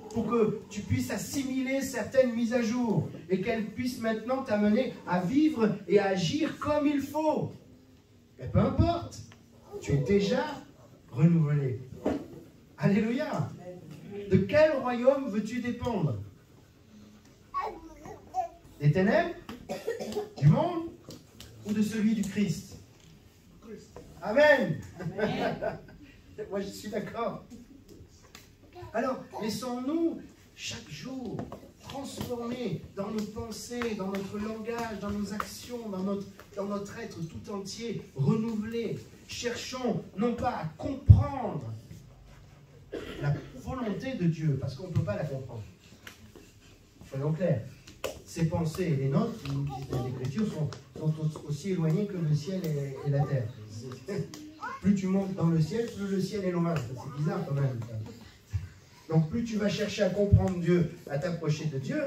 pour que tu puisses assimiler certaines mises à jour et qu'elles puissent maintenant t'amener à vivre et à agir comme il faut. Mais peu importe, tu es déjà renouvelé. Alléluia. De quel royaume veux-tu dépendre? Des ténèbres? Du monde? Ou de celui du Christ? Amen. Moi, je suis d'accord. Alors, laissons-nous chaque jour transformer dans nos pensées, dans notre langage, dans nos actions, dans notre être tout entier, renouvelé. Cherchons non pas à comprendre la volonté de Dieu, parce qu'on ne peut pas la comprendre. Soyons clairs. Ses pensées et les nôtres, l'Écriture, sont aussi éloignées que le ciel et la terre. Plus tu montes dans le ciel, plus le ciel est loin. C'est bizarre quand même. Donc plus tu vas chercher à comprendre Dieu, à t'approcher de Dieu,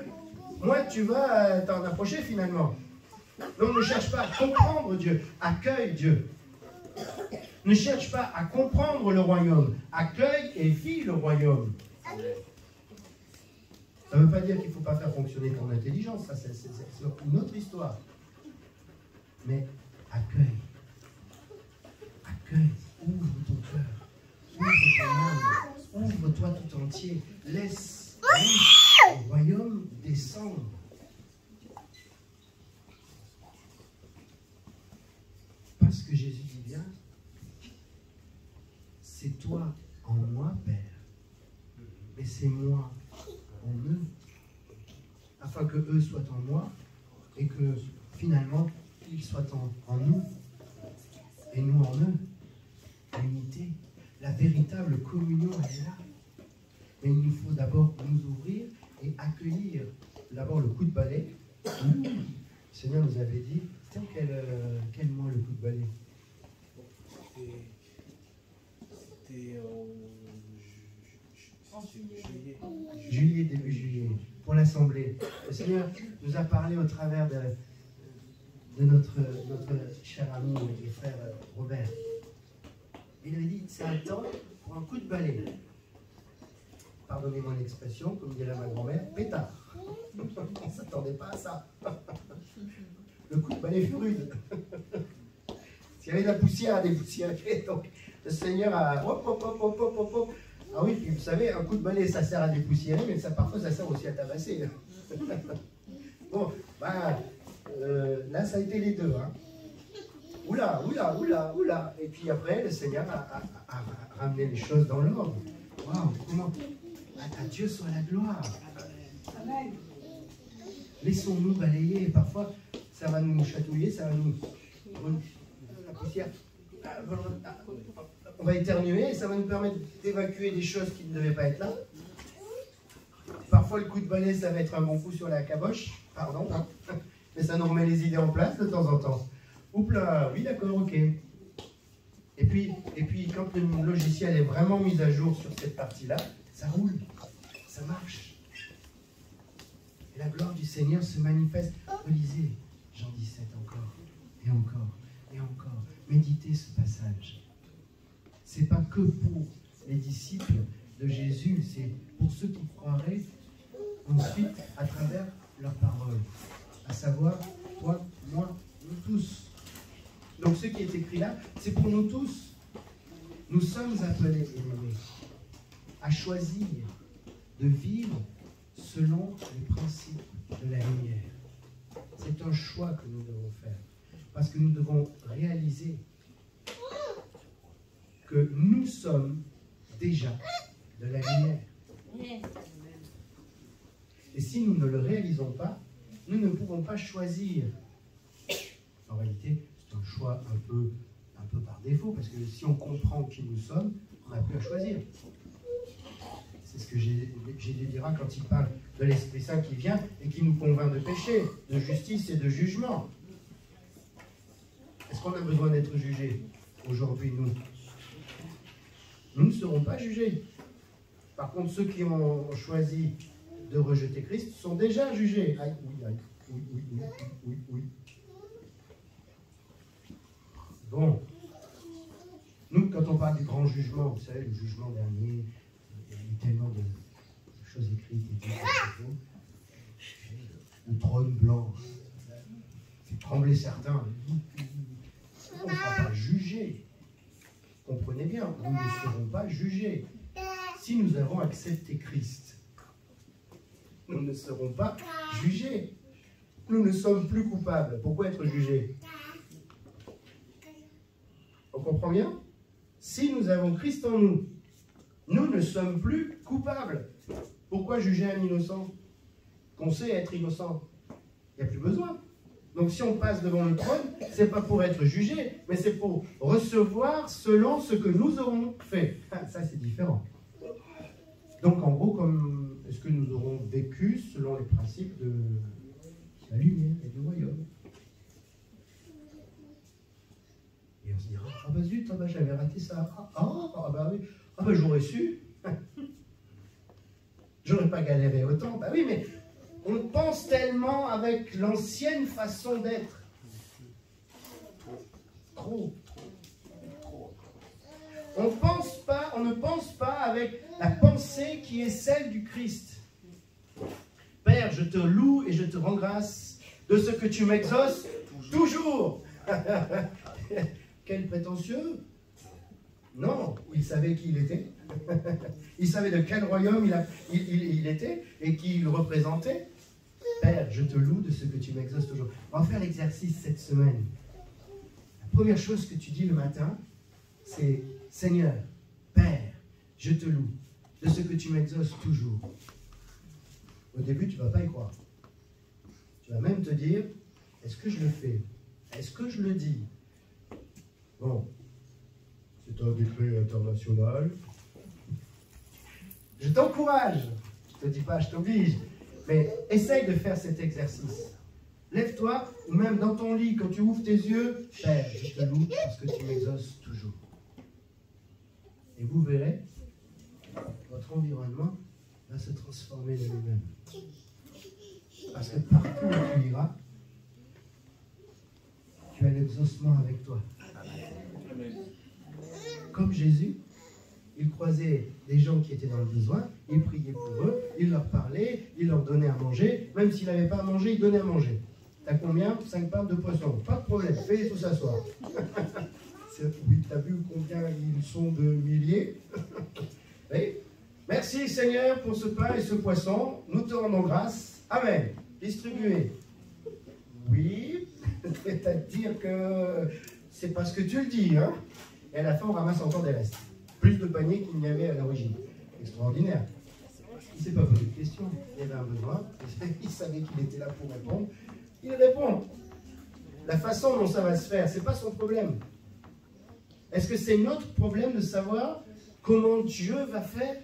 moins tu vas t'en approcher finalement. Donc ne cherche pas à comprendre Dieu, accueille Dieu. Ne cherche pas à comprendre le royaume, accueille et vis le royaume. Ça ne veut pas dire qu'il ne faut pas faire fonctionner ton intelligence, ça c'est une autre histoire. Mais accueille. Accueille, ouvre ton cœur, ouvre ton âme, ouvre-toi tout entier. Laisse le royaume descendre. Parce que Jésus dit bien, c'est toi en moi, Père, et c'est moi en eux, afin que eux soient en moi et que finalement ils soient en nous et nous en eux. L'unité, la véritable communion, elle est là. Mais il nous faut d'abord nous ouvrir et accueillir d'abord le coup de balai. Le Seigneur nous avait dit, c'était quel mois le coup de balai? C'était Juillet, début juillet, pour l'Assemblée. Le Seigneur nous a parlé au travers de notre cher ami et frère Robert. Il avait dit, c'est un temps pour un coup de balai. Pardonnez-moi l'expression, comme dirait ma grand-mère, pétard. On ne s'attendait pas à ça. Le coup de balai fut rude. S'il y avait de la poussière à dépoussiérer, donc le Seigneur a... Hop, hop, hop, hop, hop, hop, hop. Ah oui, puis vous savez, un coup de balai, ça sert à dépoussiérer, mais parfois ça sert aussi à tabasser. Bon, là, ça a été les deux. Hein. Oula, oula, oula, oula. Et puis après, le Seigneur a ramené les choses dans l'ordre. Waouh, comment... À Dieu soit la gloire. Amen. Laissons-nous balayer. Parfois, ça va nous chatouiller, ça va nous... La poussière... On va éternuer et ça va nous permettre d'évacuer des choses qui ne devaient pas être là. Parfois, le coup de balai, ça va être un bon coup sur la caboche. Pardon. Hein. Mais ça nous remet les idées en place de temps en temps. Oups là, oui, d'accord, ok. Et puis, quand le logiciel est vraiment mis à jour sur cette partie-là, ça roule, ça marche. Et la gloire du Seigneur se manifeste. Relisez Jean 17 encore, et encore, et encore. Méditez ce passage. C'est pas que pour les disciples de Jésus, c'est pour ceux qui croiraient ensuite à travers leurs paroles. À savoir, toi, moi, nous tous. Donc ce qui est écrit là, c'est pour nous tous. Nous sommes appelés, aimés, à choisir de vivre selon les principes de la lumière. C'est un choix que nous devons faire. Parce que nous devons réaliser que nous sommes déjà de la lumière. Et si nous ne le réalisons pas, nous ne pouvons pas choisir. En réalité, c'est un choix un peu par défaut, parce que si on comprend qui nous sommes, on n'a plus à choisir. C'est ce que Jésus dira quand il parle de l'Esprit Saint qui vient et qui nous convainc de péché, de justice et de jugement. Est-ce qu'on a besoin d'être jugés aujourd'hui, nous? Nous ne serons pas jugés. Par contre, ceux qui ont choisi de rejeter Christ sont déjà jugés. Aïe, oui. Bon. Nous, quand on parle du grand jugement, vous savez, le jugement dernier, il y a eu tellement de choses écrites et tout. Le trône blanc, fait trembler certains. On ne sera pas jugé. Comprenez bien, nous ne serons pas jugés. Si nous avons accepté Christ, nous ne serons pas jugés. Nous ne sommes plus coupables. Pourquoi être jugés? On comprend bien? Si nous avons Christ en nous, nous ne sommes plus coupables. Pourquoi juger un innocent qu'on sait être innocent? Il n'y a plus besoin. Donc si on passe devant le trône, ce n'est pas pour être jugé, mais c'est pour recevoir selon ce que nous aurons fait. Ça, c'est différent. Donc en gros, est-ce que nous aurons vécu selon les principes de la lumière et du royaume? Et on se dira, ah bah zut, j'avais raté ça. J'aurais su. J'aurais pas galéré autant. Bah oui, mais on pense tellement avec l'ancienne façon d'être. Trop. On ne pense pas avec la pensée qui est celle du Christ. Père, je te loue et je te rends grâce de ce que tu m'exauces toujours. Quel prétentieux! Non, il savait qui il était. Il savait de quel royaume il était et qui il représentait. Père, je te loue de ce que tu m'exauces toujours. On va faire l'exercice cette semaine. La première chose que tu dis le matin, c'est Seigneur, Père, je te loue de ce que tu m'exauces toujours. Au début, tu ne vas pas y croire. Tu vas même te dire, est-ce que je le fais? Est-ce que je le dis? Bon, c'est un décret international. Je t'encourage. Je ne te dis pas, je t'oblige. Mais essaye de faire cet exercice. Lève-toi, ou même dans ton lit, quand tu ouvres tes yeux, Père, je te loue parce que tu m'exauces toujours. Et vous verrez, votre environnement va se transformer de lui-même. Parce que partout où tu iras, tu as l'exaucement avec toi. Comme Jésus, il croisait des gens qui étaient dans le besoin, il priait pour eux, il leur parlait, il leur donnait à manger, même s'il n'avait pas à manger, il donnait à manger. T'as combien? 5 parts de poisson. Pas de problème, fais-les tous s'asseoir. Oui, t'as vu combien ils sont de milliers? Oui. Merci Seigneur pour ce pain et ce poisson, nous te rendons grâce. Amen. Distribuez. Oui, c'est-à-dire que c'est parce que tu le dis, hein? Et à la fin, on ramasse encore des restes. Plus de paniers qu'il n'y avait à l'origine. Extraordinaire. Il ne s'est pas posé de questions. Il avait un besoin. Il savait qu'il était là pour répondre. Il répond. La façon dont ça va se faire, ce n'est pas son problème. Est-ce que c'est notre problème de savoir comment Dieu va faire?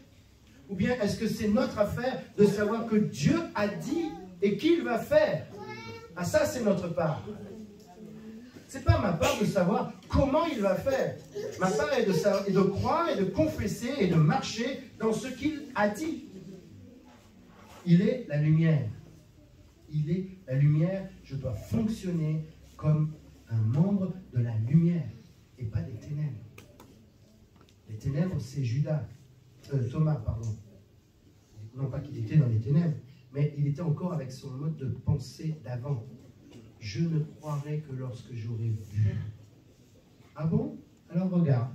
Ou bien est-ce que c'est notre affaire de savoir que Dieu a dit et qu'il va faire? Ah, ça, c'est notre part. Ce n'est pas ma part de savoir comment il va faire. Ma part est de croire et de confesser et de marcher dans ce qu'il a dit. Il est la lumière. Il est la lumière. Je dois fonctionner comme un membre de la lumière et pas des ténèbres. Les ténèbres, c'est Thomas, pardon. Non pas qu'il était dans les ténèbres, mais il était encore avec son mode de pensée d'avant. Je ne croirai que lorsque j'aurai vu. Ah bon? Alors regarde.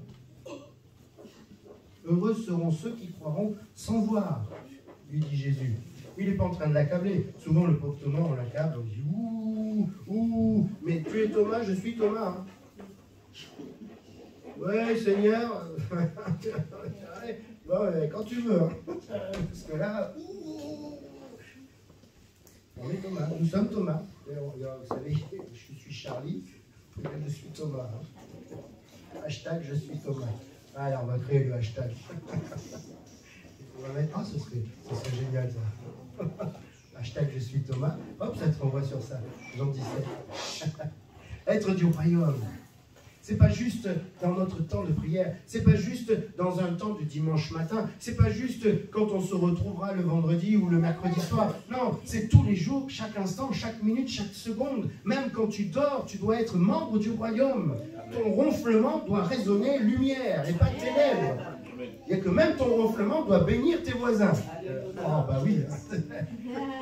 Heureux seront ceux qui croiront sans voir, lui dit Jésus. Il n'est pas en train de l'accabler. Souvent, le pauvre Thomas, on l'accable, on dit ouh, mais tu es Thomas, je suis Thomas. Hein. Ouais, Seigneur. Bon, quand tu veux. Hein. Parce que là, On est Thomas, nous sommes Thomas. Vous savez, je suis Charlie, je suis Thomas. Hein. Hashtag je suis Thomas. Alors, on va créer le hashtag. On va mettre, ce serait génial ça. Hashtag je suis Thomas. Hop, ça te renvoie sur ça. Jean 17. Être du royaume. C'est pas juste dans notre temps de prière, c'est pas juste dans un temps du dimanche matin, c'est pas juste quand on se retrouvera le vendredi ou le mercredi soir. Non, c'est tous les jours, chaque instant, chaque minute, chaque seconde. Même quand tu dors, tu dois être membre du royaume. Ton ronflement doit résonner lumière et pas ténèbres. Il y a que même ton ronflement doit bénir tes voisins. Oh bah oui.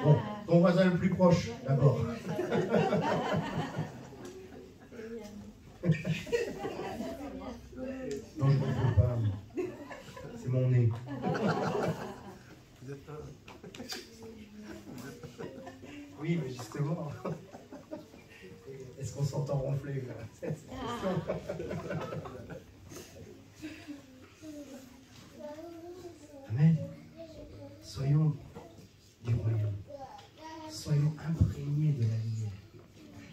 Bon, ton voisin le plus proche, d'abord. Non, je ne comprends pas. C'est mon nez. Oui, mais justement. Est-ce qu'on s'entend ronfler là? C'est cette question. Amen. Soyons du royaume. Soyons imprégnés de la lumière.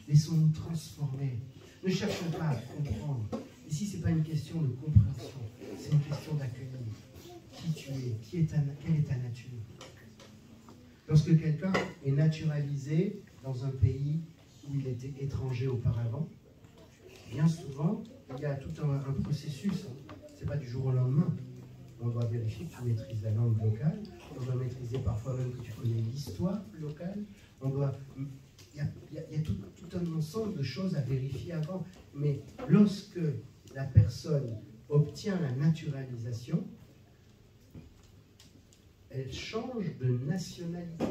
Laissons-nous transformer. Ne cherchons pas à comprendre. Ici, ce n'est pas une question de compréhension, c'est une question d'accueillir. Qui tu es, quelle est ta nature. Lorsque quelqu'un est naturalisé dans un pays où il était étranger auparavant, bien souvent, il y a tout un processus. Ce n'est pas du jour au lendemain. On doit vérifier que tu maîtrises la langue locale, on doit maîtriser parfois même que tu connais l'histoire locale, on doit... Il y a tout un ensemble de choses à vérifier avant. Mais lorsque la personne obtient la naturalisation, elle change de nationalité.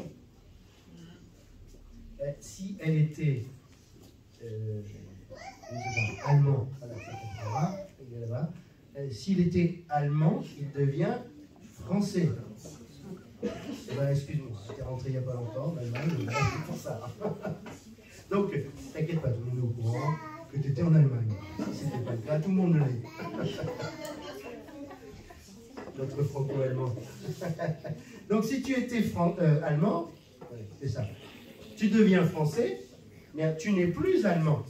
Si elle était allemand, s'il était allemand, il devient français. Excuse-moi, j'étais rentré il n'y a pas longtemps en Allemagne, c'est pour ça. Donc, t'inquiète pas, tout le monde est au courant que tu étais en Allemagne. Si ce n'était pas le cas, tout le monde l'est. Notre franco-allemand. Donc, si tu étais allemand, c'est ça. Tu deviens français, mais tu n'es plus allemand.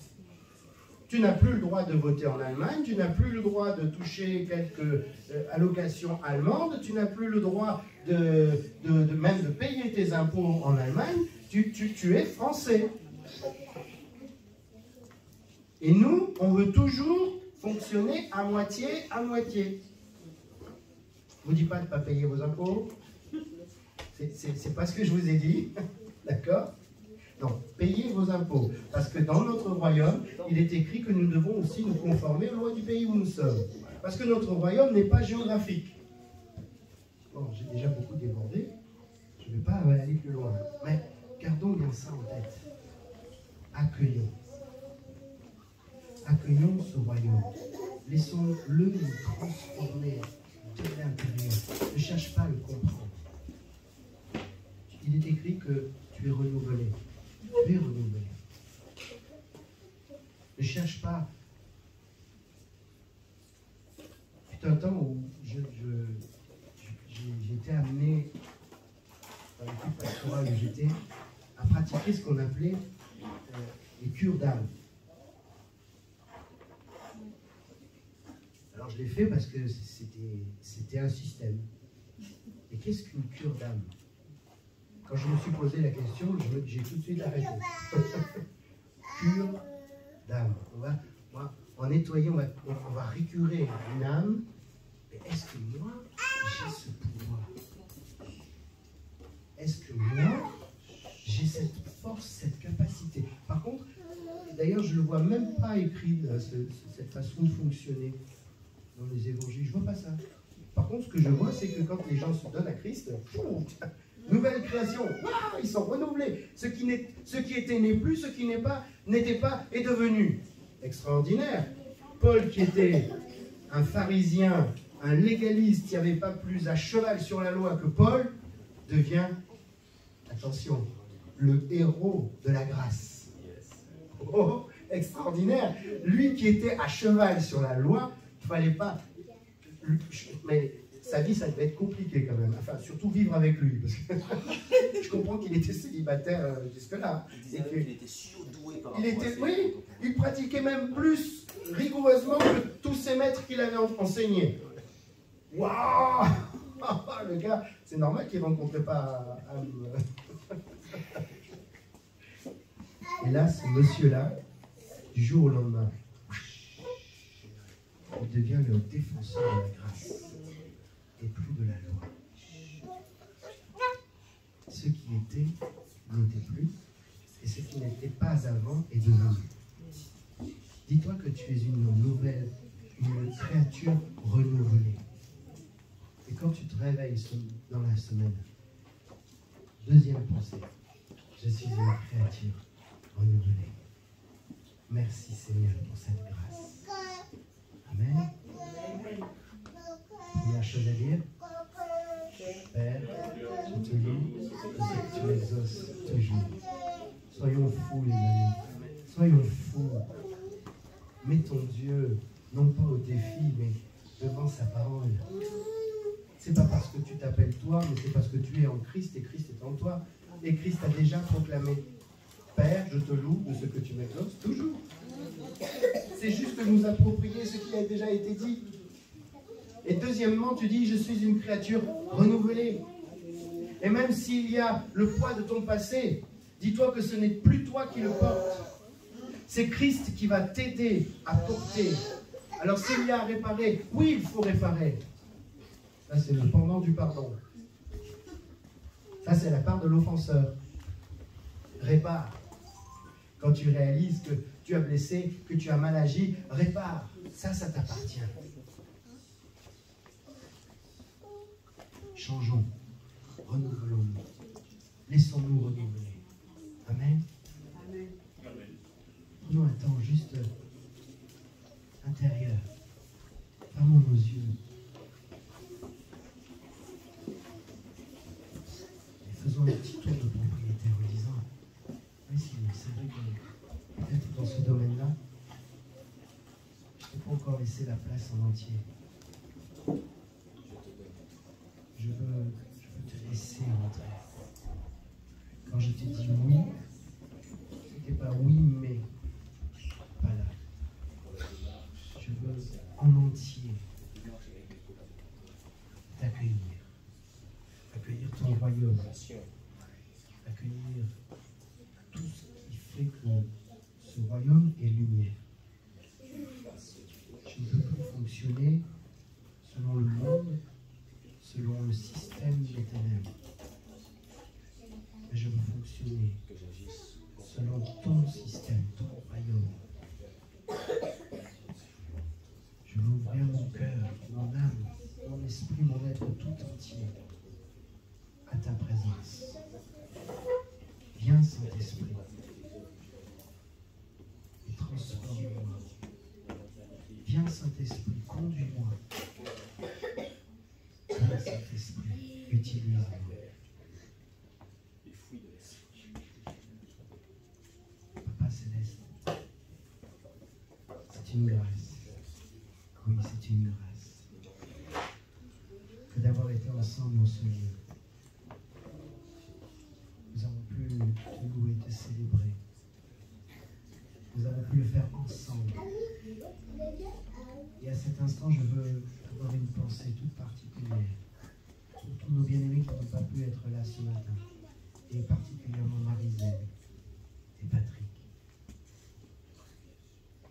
Tu n'as plus le droit de voter en Allemagne, tu n'as plus le droit de toucher quelques allocations allemandes, tu n'as plus le droit même de payer tes impôts en Allemagne, tu es français. Et nous, on veut toujours fonctionner à moitié, à moitié. Je ne vous dis pas de ne pas payer vos impôts. C'est pas ce que je vous ai dit. D'accord? Non, payez vos impôts. Parce que dans notre royaume, il est écrit que nous devons aussi nous conformer aux lois du pays où nous sommes. Parce que notre royaume n'est pas géographique. Bon, j'ai déjà beaucoup débordé. Je ne vais pas aller plus loin. Mais gardons bien ça en tête. Accueillons. Accueillons ce royaume. Laissons-le nous transformer de l'intérieur. Ne cherche pas à le comprendre. Il est écrit que tu es renouvelé. Tu es renouvelé. Ne cherche pas. Fut un temps où j'ai été amené dans l'équipe pastorale où j'étais à pratiquer ce qu'on appelait les cures d'âme. Alors je l'ai fait parce que c'était un système. Et qu'est-ce qu'une cure d'âme? Quand je me suis posé la question, j'ai tout de suite arrêté. Cure d'âme. En nettoyant, on va récurer une âme. Mais est-ce que moi, j'ai ce pouvoir? Est-ce que moi, j'ai cette force, cette capacité? Par contre, d'ailleurs, je ne le vois même pas écrit, cette façon de fonctionner dans les évangiles. Je ne vois pas ça. Par contre, ce que je vois, c'est que quand les gens se donnent à Christ, nouvelle création, waouh, ils sont renouvelés. Ce qui était né plus, ce qui n'était pas, est devenu. Extraordinaire. Paul, qui était un pharisien, un légaliste, qui n'avait pas plus à cheval sur la loi que Paul, devient, attention, le héros de la grâce. Oh, extraordinaire. Lui qui était à cheval sur la loi, il ne fallait pas... Mais sa vie, ça devait être compliqué quand même. Enfin, surtout vivre avec lui. Parce que Je comprends qu'il était célibataire jusque-là. Il disait qu'il était surdoué par Il rapport à était, ses oui, autres. il pratiquait même plus rigoureusement que tous ses maîtres qu'il avait enseignés. Waouh! Le gars, c'est normal qu'il ne rencontrait pas Et là, ce monsieur-là, du jour au lendemain, il devient le défenseur de la grâce et plus de la loi. Ce qui était n'était plus, et ce qui n'était pas avant est devenu. Dis-toi que tu es une créature renouvelée. Et quand tu te réveilles dans la semaine, deuxième pensée, je suis une créature renouvelée. Merci Seigneur pour cette grâce. Amen. Première chose à dire, Père, je te loue de ce que tu exauces toujours. Soyons fous les amis, soyons fous. Mettons Dieu, non pas au défi, mais devant sa parole. C'est pas parce que tu t'appelles toi, mais c'est parce que tu es en Christ et Christ est en toi. Et Christ a déjà proclamé, Père, je te loue de ce que tu m'exauces toujours. C'est juste de nous approprier ce qui a déjà été dit. Et deuxièmement, tu dis, je suis une créature renouvelée. Et même s'il y a le poids de ton passé, dis-toi que ce n'est plus toi qui le portes. C'est Christ qui va t'aider à porter. Alors s'il y a à réparer, oui, il faut réparer. Ça, c'est le pendant du pardon. Ça, c'est la part de l'offenseur. Répare. Quand tu réalises que tu as blessé, que tu as mal agi, répare. Ça t'appartient. Changeons. Renouvelons-nous. Laissons-nous renouveler. Amen. Amen. Prenons un temps juste intérieur. Fermons nos yeux. Et faisons un petit tour de propriété en disant, oui, c'est vrai que peut-être dans ce domaine-là, je n'ai pas encore laissé la place en entier. Je veux te laisser rentrer. Quand je t'ai dit oui, c'était pas oui, mais pas là. Je veux en entier t'accueillir. Accueillir ton royaume. Accueillir tout ce qui fait que ce royaume est lumière. Je ne peux plus fonctionner selon le monde, selon le système des ténèbres. Mais je veux fonctionner selon ton système, ton royaume. Je veux ouvrir mon cœur, mon âme, mon esprit, mon être tout entier à ta présence. Viens, Saint-Esprit, et transforme-moi. Viens, Saint-Esprit, conduis-moi. Viens, Saint-Esprit, utilise-moi. Papa Céleste, c'est une grâce. Oui, c'est une grâce. Que d'avoir été ensemble en ce lieu. Nous avons pu te louer, te célébrer. Nous avons pu le faire ensemble. Et à cet instant, je veux avoir une pensée toute particulière pour tous nos bien-aimés qui n'ont pas pu être là ce matin. Et particulièrement Mariselle et Patrick.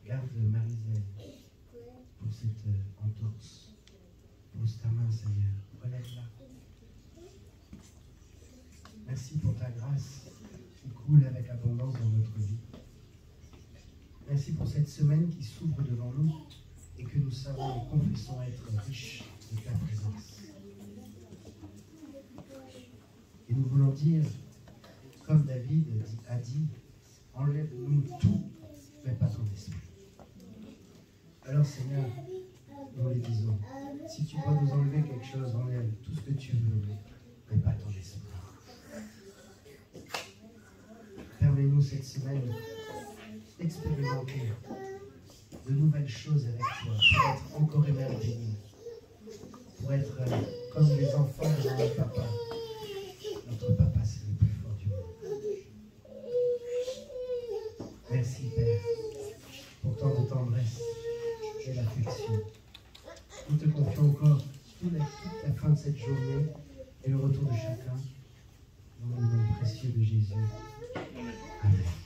Garde Mariselle pour cette entorse. Pose ta main, Seigneur. Relève-la. Merci pour ta grâce qui coule avec abondance dans notre vie. Merci pour cette semaine qui s'ouvre devant nous et que nous savons et confessons être riches de ta présence. Et nous voulons dire, comme David a dit, enlève-nous tout, mais pas ton esprit. Alors Seigneur, nous les disons, si tu peux nous enlever quelque chose, enlève tout ce que tu veux, mais pas ton esprit. Permets-nous cette semaine d'expérimenter de nouvelles choses avec toi, pour être encore émerveillés, pour être comme les enfants de notre papa. Notre papa, c'est le Père. Merci, Père, pour tant de tendresse et d'affection. Nous te confions encore toute la fin de cette journée et le retour de chacun dans le nom précieux de Jésus. Amen. Amen.